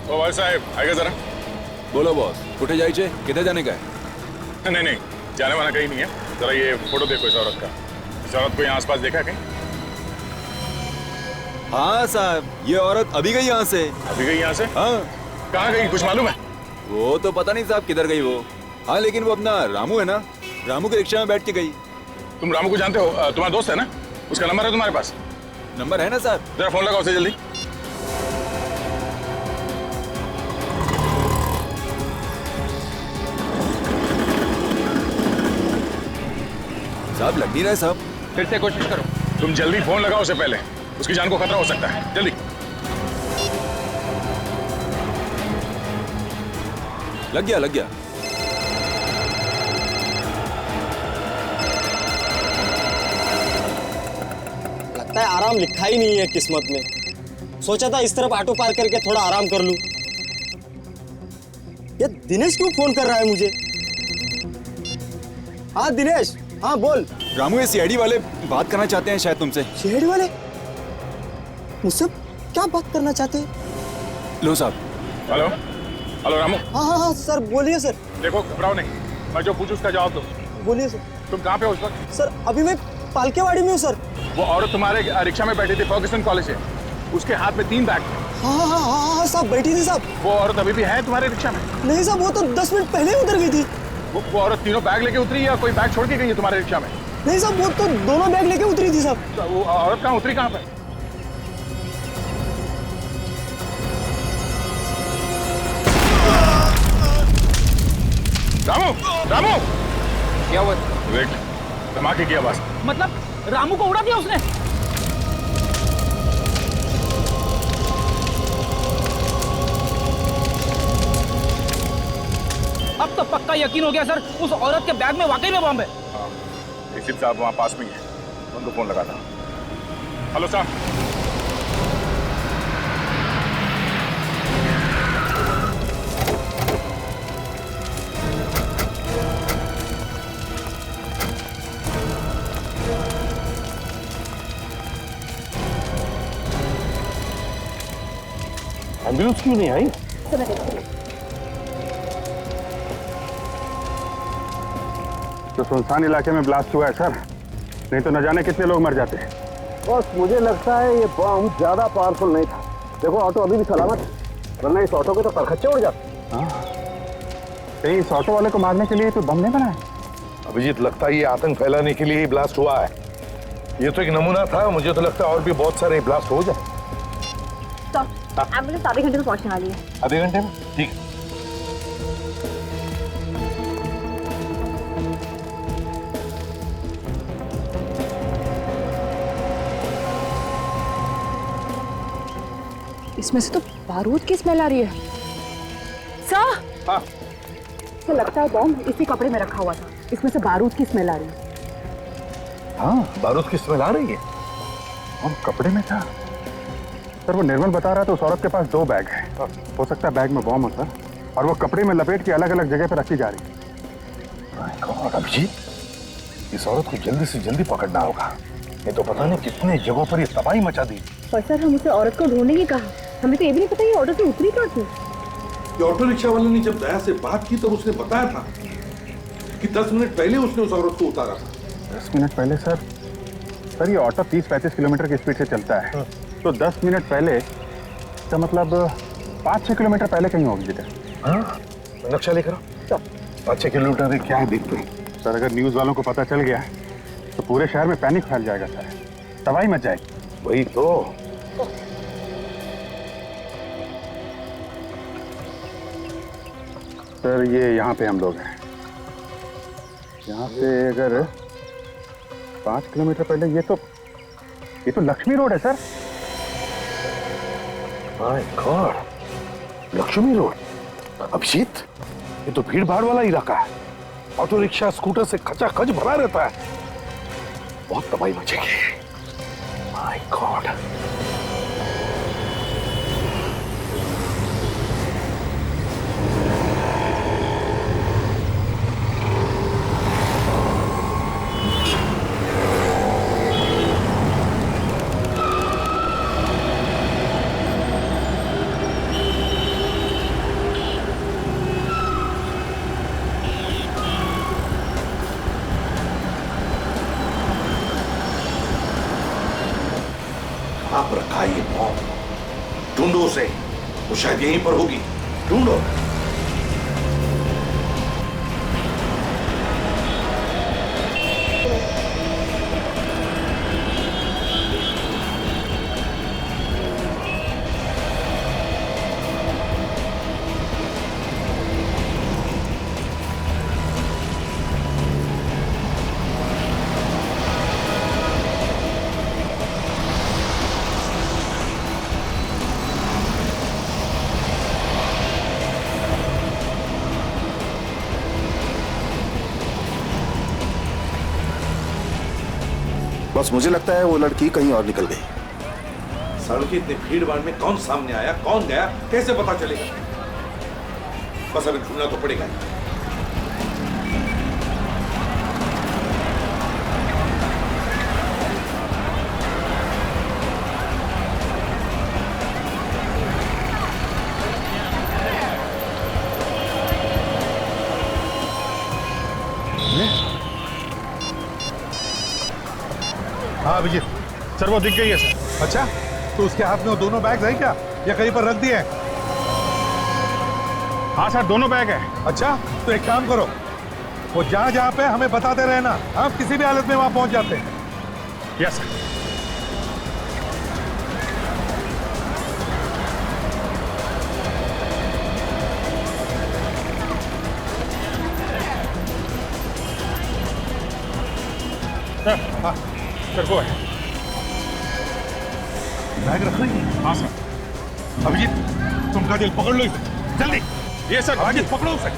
Speaker 8: ओ भाई साहब आएगा जरा।
Speaker 2: बोलो बॉस, कुठे जायचे? किधर जाने का है?
Speaker 8: नहीं नहीं, जाने वाला कहीं नहीं है। जरा ये फोटो देखो इस औरत का। इस औरत को यहाँ आसपास देखा कहीं?
Speaker 2: हाँ साहब, ये औरत अभी गई यहाँ से।
Speaker 8: अभी गई यहाँ से?
Speaker 2: हाँ।
Speaker 8: कहाँ गई कुछ मालूम है?
Speaker 2: वो तो पता नहीं साहब किधर गई वो। हाँ लेकिन वो अपना रामू है ना, रामू के रिक्शा में बैठ के गई।
Speaker 8: तुम रामू को जानते हो? तुम्हारा दोस्त है ना? उसका नंबर है तुम्हारे पास?
Speaker 2: नंबर है ना साहब।
Speaker 8: जरा फोन लगाओ उसे जल्दी।
Speaker 2: साहब लग नहीं रहा है साहब।
Speaker 8: फिर से कोशिश करो। तुम जल्दी फोन लगाओ उसे पहले, उसकी जान को खतरा हो सकता है। जल्दी।
Speaker 2: लग गया लग गया।
Speaker 22: लगता है आराम लिखा ही नहीं है किस्मत में। सोचा था इस तरफ ऑटो पार्क करके थोड़ा आराम कर लूं। ये दिनेश क्यों फोन कर रहा है मुझे? हाँ दिनेश, हाँ बोल।
Speaker 2: रामू ये सीआईडी वाले बात करना चाहते हैं शायद तुमसे।
Speaker 22: सीआईडी वाले मुझसे क्या बात करना चाहते हैं?
Speaker 2: लो साहब।
Speaker 8: Hello hello Ramu.
Speaker 22: हाँ हाँ हाँ सर बोलिए सर।
Speaker 8: देखो घबराओ नहीं, मैं जो पूछूं उसका जवाब दो।
Speaker 22: बोलिए सर।
Speaker 8: तुम कहाँ पे हो उस वक्त?
Speaker 22: सर अभी मैं पालकेवाड़ी में हूँ सर।
Speaker 8: वो औरत तुम्हारे रिक्शा में बैठी थी फर्ग्यूसन कॉलेज से, उसके हाथ में 3 बैग।
Speaker 22: हाँ हाँ हाँ हाँ साहब बैठी थी साहब।
Speaker 8: वो औरत अभी भी है तुम्हारे रिक्शा में?
Speaker 22: नहीं साहब, वो तो 10 मिनट पहले उतर गई थी।
Speaker 8: वो औरत तीनों बैग लेके उतरी या कोई बैग छोड़ के गई है तुम्हारे रिक्शा में?
Speaker 22: नहीं साहब, वो तो दोनों बैग लेके उतरी थी साहब।
Speaker 8: वो औरत कहाँ उतरी, कहाँ पे? रामू रामू
Speaker 14: क्या हुआ?
Speaker 8: वेट, धमाके की आवाज।
Speaker 14: मतलब रामू को उड़ा दिया उसने? अब तो पक्का यकीन हो गया सर, उस औरत के बैग में वाकई में बम है।
Speaker 8: एसीपी साहब वहाँ पास में ही है, उनको फोन लगा था। हेलो साहब।
Speaker 16: एम्बुलेंस क्यों नहीं आई?
Speaker 12: तो सुनसान इलाके में ब्लास्ट हुआ है सर, नहीं तो न जाने कितने लोग मर जाते।
Speaker 9: बस मुझे लगता है ये बम ज्यादा पावरफुल नहीं था। देखो ऑटो अभी भी सलामत है, वरना इस ऑटो के तो परखच्चे उड़ जाते।
Speaker 12: कहीं इस ऑटो वाले को मारने के लिए तो बम नहीं बनाया?
Speaker 16: अभिजीत, लगता है ये आतंक फैलाने के लिए ही ब्लास्ट हुआ है। ये तो एक नमूना था, मुझे तो लगता है और भी बहुत सारे ब्लास्ट हो जाए।
Speaker 5: एम्बुलेंस आधे घंटे में पहुंचने वाली है।
Speaker 16: आधे घंटे में? ठीक।
Speaker 11: इसमें से तो बारूद की स्मेल आ रही है। सर,
Speaker 16: हाँ।
Speaker 11: तो लगता है बॉम्ब इसी कपड़े में रखा हुआ था, इसमें से बारूद की स्मेल आ रही है।
Speaker 16: हाँ, बारूद की स्मेल आ रही है।
Speaker 12: बम कपड़े में था सर। वो निर्मल बता रहा था उस औरत के पास 2 बैग है। हो सकता है बैग में बम हो सर, और वो कपड़े में लपेट के अलग अलग जगह पर रखी जा रही है।
Speaker 16: अभिजीत, इस औरत को जल्दी से जल्दी पकड़ना होगा, ये तो पता नहीं कितने जगहों पर ये तबाही मचा दी।
Speaker 5: पर सर हम उसे औरत को ढूंढने की कहा, हमें तो ये भी नहीं पता ये ऑटो से उतरी कहाँ थी।
Speaker 16: ये ऑटो रिक्शा वाले ने जब दया से बात की तब उसने बताया था कि 10 मिनट पहले उसने उस औरत को उतारा था।
Speaker 12: 10 मिनट पहले सर? सर ये ऑटो 30-35 किलोमीटर की स्पीड से चलता है, तो 10 मिनट पहले इसका मतलब 5-6 किलोमीटर पहले कहीं होगी जगह।
Speaker 16: हाँ, नक्शा लेकर 5-6 किलोमीटर क्या है देखते हैं।
Speaker 12: सर अगर न्यूज वालों को पता चल गया तो पूरे शहर में पैनिक फैल जाएगा सर, तबाही मच जाएगी।
Speaker 16: वही तो।
Speaker 12: सर ये यहाँ पे हम लोग हैं। यहाँ से अगर 5 किलोमीटर पहले ये तो लक्ष्मी रोड है sir.
Speaker 16: My God, Lakshmi road. Abhijit, ये तो भीड़ भाड़ वाला इलाका है। ऑटो रिक्शा स्कूटर से खचाखच भरा रहता है। बहुत तबाही मचेगी। My God. छुपा रखा है ये बॉम्ब। ढूंढो उसे, वो शायद यहीं पर होगी। ढूंढो।
Speaker 12: बस मुझे लगता है वो लड़की कहीं और निकल गई।
Speaker 16: सड़क की इतनी भीड़ भाड़ में कौन सामने आया, कौन गया, कैसे पता चलेगा? बस हमें ढूंढना तो पड़ेगा।
Speaker 8: हाँ अभिजीत, सर वो दिख गई है सर। अच्छा, तो उसके हाथ में वो दोनों बैग है क्या, या कहीं पर रख दिए हैं? हाँ सर, दोनों बैग है। अच्छा, तो एक काम करो, वो जहाँ जहाँ पे हमें बताते रहना, हम किसी भी हालत में वहाँ पहुँच जाते हैं। Yes sir. हाँ सर, वो है। बैग रख रही है? हाँ सर। अभिजीत, तुम काजल पकड़ लो इसे, जल्दी। ये सर, अभिजीत पकड़ो उसे।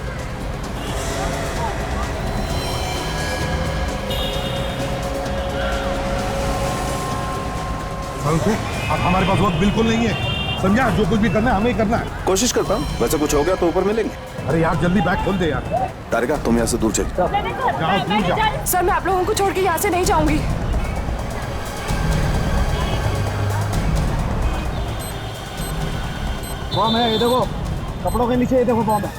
Speaker 8: अब हमारे पास वक्त बिल्कुल नहीं है, समझा? जो कुछ भी करना है हमें ही करना है।
Speaker 12: कोशिश करता हूँ, वैसे कुछ हो गया तो ऊपर मिलेंगे।
Speaker 8: अरे यार जल्दी बैग खोल दे यार।
Speaker 12: तारिका, तुम यहाँ से दूर चल जाओ।
Speaker 8: दूर जाओ।
Speaker 11: सर मैं आप लोगों को छोड़ के यहाँ से नहीं जाऊंगी।
Speaker 19: बॉम्ब है, ये देखो, कपड़ों के नीचे ये देखो बॉम्ब है।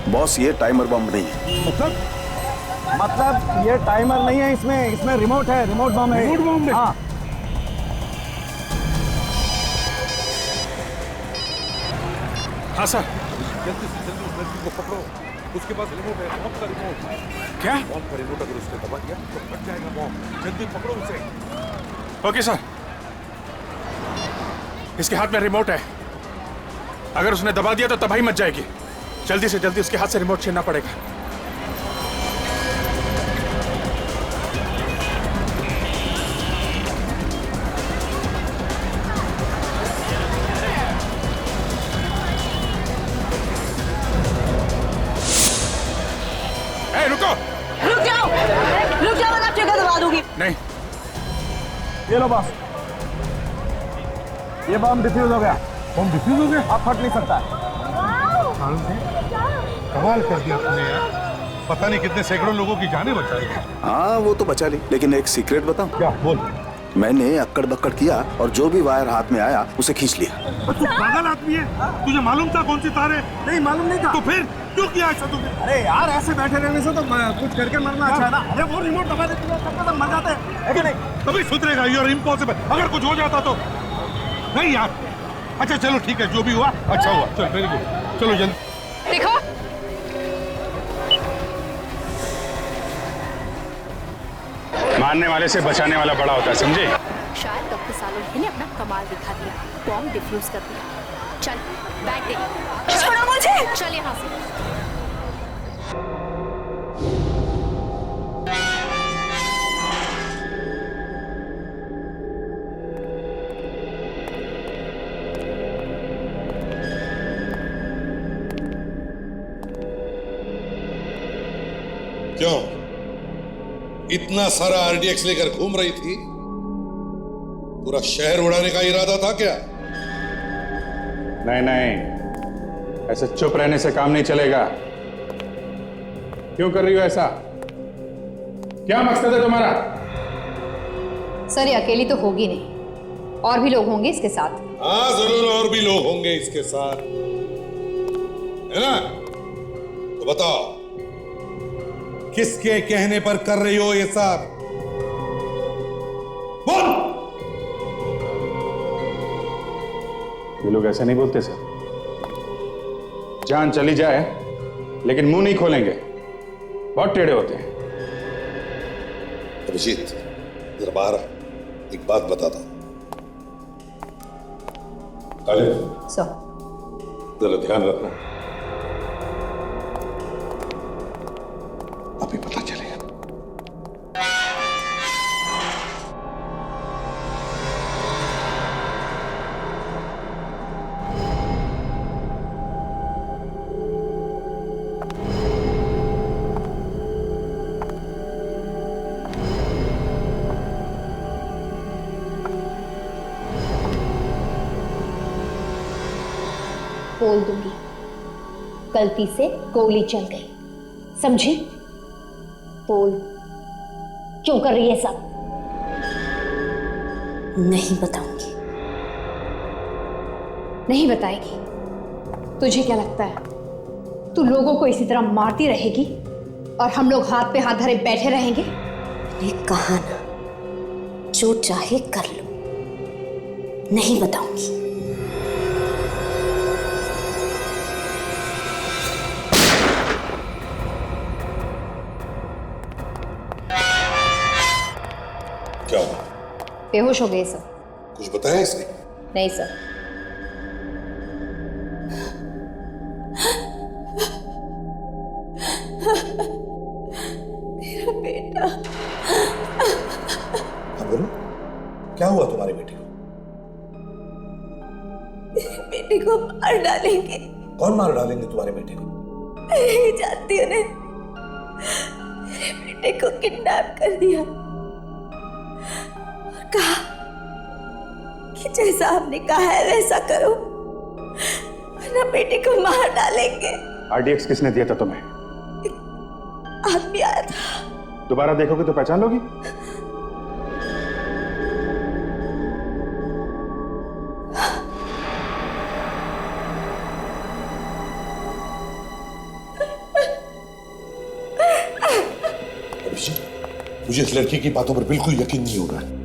Speaker 12: बॉस, ये टाइमर बम नहीं है।
Speaker 19: मतलब ये टाइमर नहीं है, इसमें रिमोट है, रिमोट बम है।
Speaker 8: रिमोट बम है?
Speaker 19: हाँ।
Speaker 8: हाँ सर। जल्दी से जल्दी उस लड़की को पकड़ो, उसके पास रिमोट है, बॉम्ब का रिमोट। क्या? बॉम्ब का रिमोट अगर उसने दबा दिया तो फट जाएगा बॉम्ब। जल्दी पकड़ो उसे। Okay sir. इसके हाथ में रिमोट है, अगर उसने दबा दिया तो तबाही मच जाएगी। जल्दी से जल्दी उसके हाथ से रिमोट छीनना पड़ेगा।
Speaker 13: रुक जाओ वरना ट्रिगर दबा दूंगी।
Speaker 8: नहीं।
Speaker 19: ये लो बॉस, ये बम डिफ्यूज हो गया।
Speaker 8: बम डिफ्यूज हो गया?
Speaker 19: अब फट नहीं सकता है।
Speaker 8: कमाल कर दिया तुमने यार, पता नहीं कितने सैकड़ों लोगों की जानें बचाई।
Speaker 12: हाँ वो तो बचा ली, लेकिन एक सीक्रेट बताऊं?
Speaker 8: क्या? बोल।
Speaker 12: मैंने अक्कड़ बक्कड़ किया और जो भी वायर हाथ में आया उसे खींच लिया।
Speaker 8: तू पागल आदमी है, तुझे मालूम था कौन सी तार है?
Speaker 19: नहीं मालूम नहीं था।
Speaker 8: तो फिर क्यों किया ऐसा तुमने?
Speaker 19: अरे यार ऐसे बैठे रहने से तो कुछ करके मरना अच्छा है ना। अरे वो रिमोट दबा देते तो मर जाते हैं, है कि नहीं?
Speaker 8: कभी सुधरेगा, यू आर इम्पॉसिबल। अगर कुछ हो जाता तो नहीं यार। अच्छा चलो ठीक है, जो भी हुआ अच्छा हुआ। चल वेरी गुड, चलो जल्दी।
Speaker 5: देखो
Speaker 10: मारने वाले से बचाने वाला बड़ा होता है, समझे?
Speaker 1: शायद डॉक्टर सालोही ने अपना कमाल दिखा दिया, बॉम्ब डिफ्यूज कर दिया। चल बैग दे।
Speaker 13: छोड़ो मुझे।
Speaker 1: चल यहाँ से।
Speaker 16: क्यों इतना सारा आरडीएक्स लेकर घूम रही थी? पूरा शहर उड़ाने का इरादा था क्या?
Speaker 10: नहीं नहीं, ऐसे चुप रहने से काम नहीं चलेगा। क्यों कर रही हो ऐसा? क्या मकसद है तुम्हारा?
Speaker 5: सर ये अकेली तो होगी नहीं, और भी लोग होंगे इसके साथ।
Speaker 16: हाँ जरूर, और भी लोग होंगे इसके साथ, है ना? तो बताओ, किसके कहने पर कर रही हो ये सब? बोल।
Speaker 10: ये लोग ऐसे नहीं बोलते सर। जान चली जाए लेकिन मुंह नहीं खोलेंगे, बहुत टेढ़े होते हैं।
Speaker 16: अभिजीत, जरा बाहर आ, एक बात बताता हूं। जरा ध्यान रखना, अभी पता चलेगा।
Speaker 21: बोल दूंगी, गलती से गोली चल गई, समझे? बोल, क्यों कर रही है सब? नहीं बताऊंगी।
Speaker 5: नहीं बताएगी? तुझे क्या लगता है तू लोगों को इसी तरह मारती रहेगी और हम लोग हाथ पे हाथ धरे बैठे रहेंगे?
Speaker 21: मैंने कहा ना, जो चाहे कर लो, नहीं बताऊंगी।
Speaker 16: क्या हुआ?
Speaker 5: बेहोश हो गए सर।
Speaker 16: कुछ बताया इसने?
Speaker 5: नहीं सर।
Speaker 21: मेरा बेटा।
Speaker 16: हाँ बोलो, क्या हुआ तुम्हारी बेटी को?
Speaker 21: मेरे बेटे को मार डालेंगे।
Speaker 16: कौन मार डालेंगे तुम्हारे बेटे को?
Speaker 21: मैं नहीं जानती उन्हें। मेरे बेटे को किडनैप कर दिया और कहा कि जैसा आपने कहा है वैसा करो, वरना बेटे को मार डालेंगे।
Speaker 10: आरडीएक्स किसने दिया था तुम्हें?
Speaker 21: आदमी आया था।
Speaker 10: दोबारा देखोगे तो पहचान लोगी?
Speaker 16: मुझे इस लड़की की बातों पर बिल्कुल यकीन नहीं हो रहा है।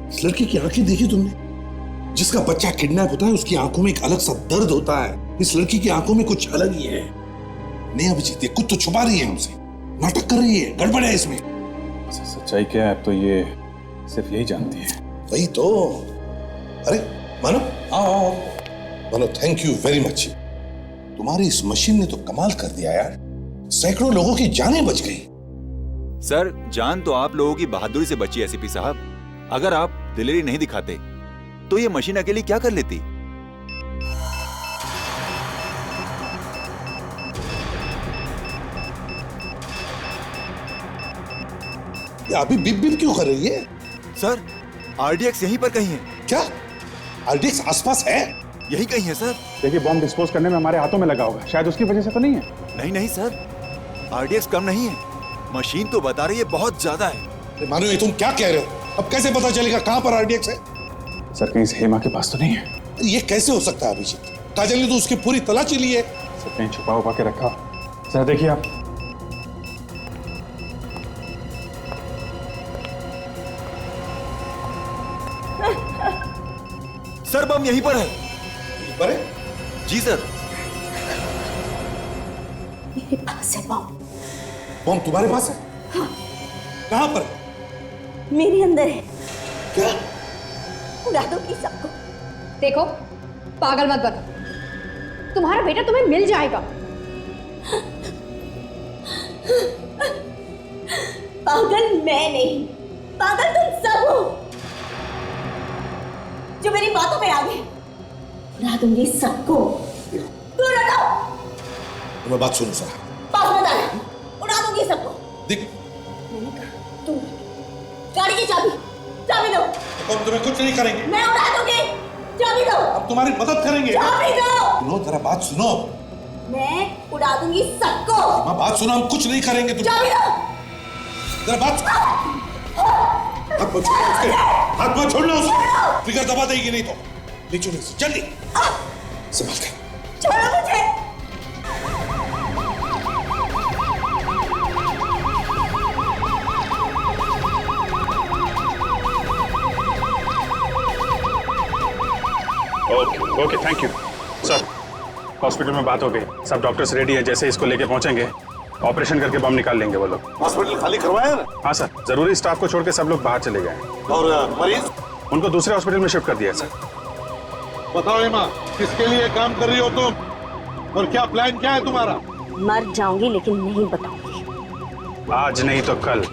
Speaker 16: इस लड़की की आंखें देखी तुमने? जिसका बच्चा किडनैप होता है उसकी आंखों में एक अलग सा दर्द होता है। इस लड़की की आंखों में कुछ अलग ही है। नहीं अभिजीत, ये कुछ तो छुपा रही है हमसे, नाटक कर रही है, गड़बड़ है इसमें।
Speaker 10: सच्चाई क्या है अब तो ये सिर्फ यही जानती है।
Speaker 16: वही तो। अरे मानो, आओ मानो, थैंक यू वेरी मच। तुम्हारी इस मशीन ने तो कमाल कर दिया यार, सैकड़ों लोगों की जानें बच गई।
Speaker 2: सर, जान तो आप लोगों की बहादुरी से बची एसीपी साहब। अगर आप दिलेरी नहीं दिखाते तो ये मशीन अकेली क्या कर लेती?
Speaker 16: ये अभी बिप बिप क्यों कर रही है?
Speaker 2: सर, आरडीएक्स यहीं पर कहीं है।
Speaker 16: क्या आरडीएक्स आसपास है?
Speaker 2: यही कहीं है सर।
Speaker 10: देखिए, बॉम्ब डिस्पोज करने में हमारे हाथों में लगा होगा, शायद उसकी वजह से तो नहीं है।
Speaker 2: नहीं नहीं सर, आरडीएक्स कम नहीं है, मशीन तो बता रही है बहुत ज्यादा है।
Speaker 16: मानो, ये तुम क्या कह रहे हो? अब कैसे पता चलेगा कहां पर आरडीएक्स है?
Speaker 10: सर, कहीं हेमा के पास तो नहीं है।
Speaker 16: ये कैसे हो सकता है अभिजीत? काजल ने तो उसकी पूरी तलाशी ली है।
Speaker 10: सर, कहीं छुपा उपा के रखा। सर देखिए आप।
Speaker 2: सर, बम यहीं पर है।
Speaker 16: यहीं पर है?
Speaker 2: जी सर।
Speaker 21: मेरे पास है बम।
Speaker 16: बम तुम्हारे पास है?
Speaker 21: हाँ।
Speaker 16: कहां पर?
Speaker 21: मेरे अंदर है।
Speaker 16: क्या?
Speaker 21: उड़ा दो की सबको।
Speaker 5: देखो, पागल मत बनो, तुम्हारा बेटा तुम्हें मिल जाएगा।
Speaker 21: पागल मैं नहीं, पागल तुम सब हो जो मेरी बातों में आ गए। उड़ा दूंगी सबको। दूर रखो।
Speaker 16: तुम्हें बात सुनो सर।
Speaker 21: पास मत आना, उड़ा दूंगी सबको।
Speaker 16: देख,
Speaker 21: मैंने कहा तुम गाड़ी की चाबी दो।
Speaker 16: अब तुम्हें कुछ नहीं करेंगे।
Speaker 21: मैं उड़ा दूंगी, चाबी दो।
Speaker 16: अब तुम्हारी मदद करेंगे।
Speaker 21: चाबी दो।
Speaker 16: सुनो, जरा बात सुनो।
Speaker 21: मैं उड़ा दूंगी सबको।
Speaker 16: बात सुनो, हम कुछ नहीं करेंगे।
Speaker 21: चाबी दो।
Speaker 16: जरा बात। हाथ मत छोड़ना उसके, हाथ मत छोड़ना उसके। ट्रिगर दबा देगी नहीं तो। ले चलो उसे, जल्दी संभाल के।
Speaker 13: छोड़ो मुझे।
Speaker 10: Okay okay, thank you sir. Hospital में बात हो गई, सब डॉक्टर्स रेडी हैं। जैसे इसको लेके पहुंचेंगे ऑपरेशन करके बम निकाल लेंगे वो लोग।
Speaker 16: हॉस्पिटल खाली करवाया ना?
Speaker 10: हाँ सर, जरूरी स्टाफ को छोड़ के सब लोग बाहर चले गए हैं।
Speaker 16: और मरीज?
Speaker 10: उनको दूसरे हॉस्पिटल में शिफ्ट कर दिया सर।
Speaker 16: बताओ एमा, किसके लिए काम कर रही हो तुम और क्या प्लान क्या है तुम्हारा?
Speaker 21: मर जाऊंगी लेकिन नहीं बताऊंगी।
Speaker 10: आज नहीं तो कल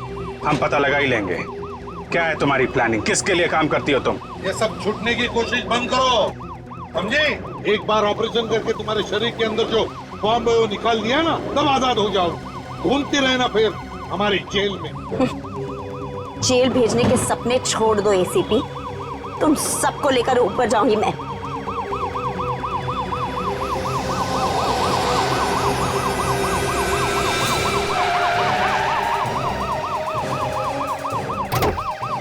Speaker 10: हम पता लगा ही लेंगे। क्या है तुम्हारी प्लानिंग? किसके लिए काम करती हो तुम?
Speaker 16: ये सब छूटने की कोशिश बंद करो, समझे? एक बार ऑपरेशन करके तुम्हारे शरीर के अंदर जो बॉम्ब है वो निकाल दिया ना, तब आजाद हो जाओ। घूमती रहना फिर हमारी जेल में।
Speaker 21: जेल भेजने के सपने छोड़ दो एसीपी, तुम सबको लेकर ऊपर जाऊंगी मैं।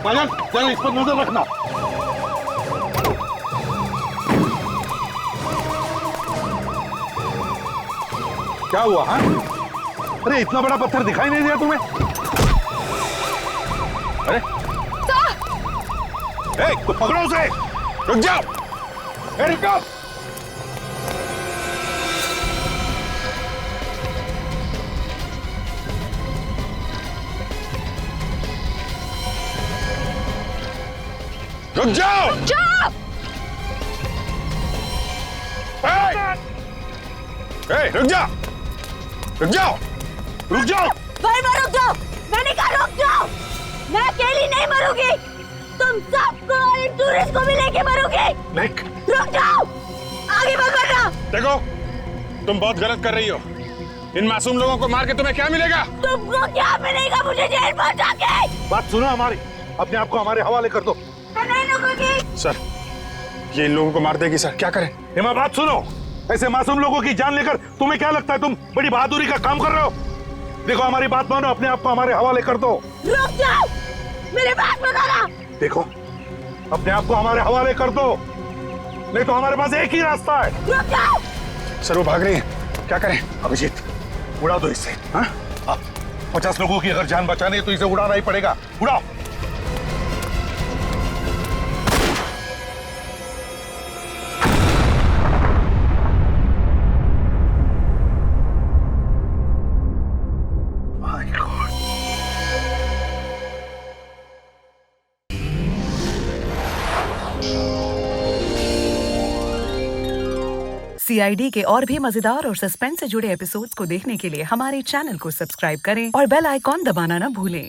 Speaker 16: राजन, चल इस पर नजर रखना। क्या हुआ? हाँ, अरे इतना बड़ा पत्थर दिखाई नहीं दिया तुम्हें? अरे तो पकड़ो उसे। रुक जाओ, रुक जाओ। रुक जाओ, रुक
Speaker 13: जाओ।
Speaker 16: रुक जाओ, रुक जाओ, रुक जाओ।
Speaker 13: भाई मैं रुक जाओ, मैंने कहा रुक जाओ। मैं अकेली नहीं मरूंगी, तुम सबको और इन टूरिस्ट को भी लेके मरोगे। रुक जाओ, आगे मत बढ़ना।
Speaker 10: देखो, तुम बहुत गलत कर रही हो। इन मासूम लोगों को मार के तुम्हें क्या मिलेगा?
Speaker 13: तुमको क्या मिलेगा मुझे जेल पहुंचा के?
Speaker 16: बात सुनो हमारी, अपने आप को हमारे हवाले कर दो।
Speaker 13: मैं नहीं रुकूंगी।
Speaker 10: सर, ये इन लोगों को मार देगी सर, क्या करें?
Speaker 16: हेमा बात सुनो, ऐसे मासूम लोगों की जान लेकर तुम्हें क्या लगता है तुम बड़ी बहादुरी का काम कर रहे हो? देखो हमारी बात मानो, अपने आप को हमारे हवाले कर दो।
Speaker 13: रुक जाओ, मेरी बात बताना।
Speaker 16: देखो, अपने आप को हमारे हवाले कर दो, नहीं तो हमारे पास एक ही रास्ता है।
Speaker 13: रुक जाओ।
Speaker 10: सर वो भाग रही है, क्या करें?
Speaker 16: अभिजीत, उड़ा दो इसे। हाँ? 50 लोगों की अगर जान बचानी है तो इसे उड़ाना ही पड़ेगा। उड़ाओ।
Speaker 3: CID के और भी मजेदार और सस्पेंस से जुड़े एपिसोड्स को देखने के लिए हमारे चैनल को सब्सक्राइब करें और बेल आइकॉन दबाना ना भूलें।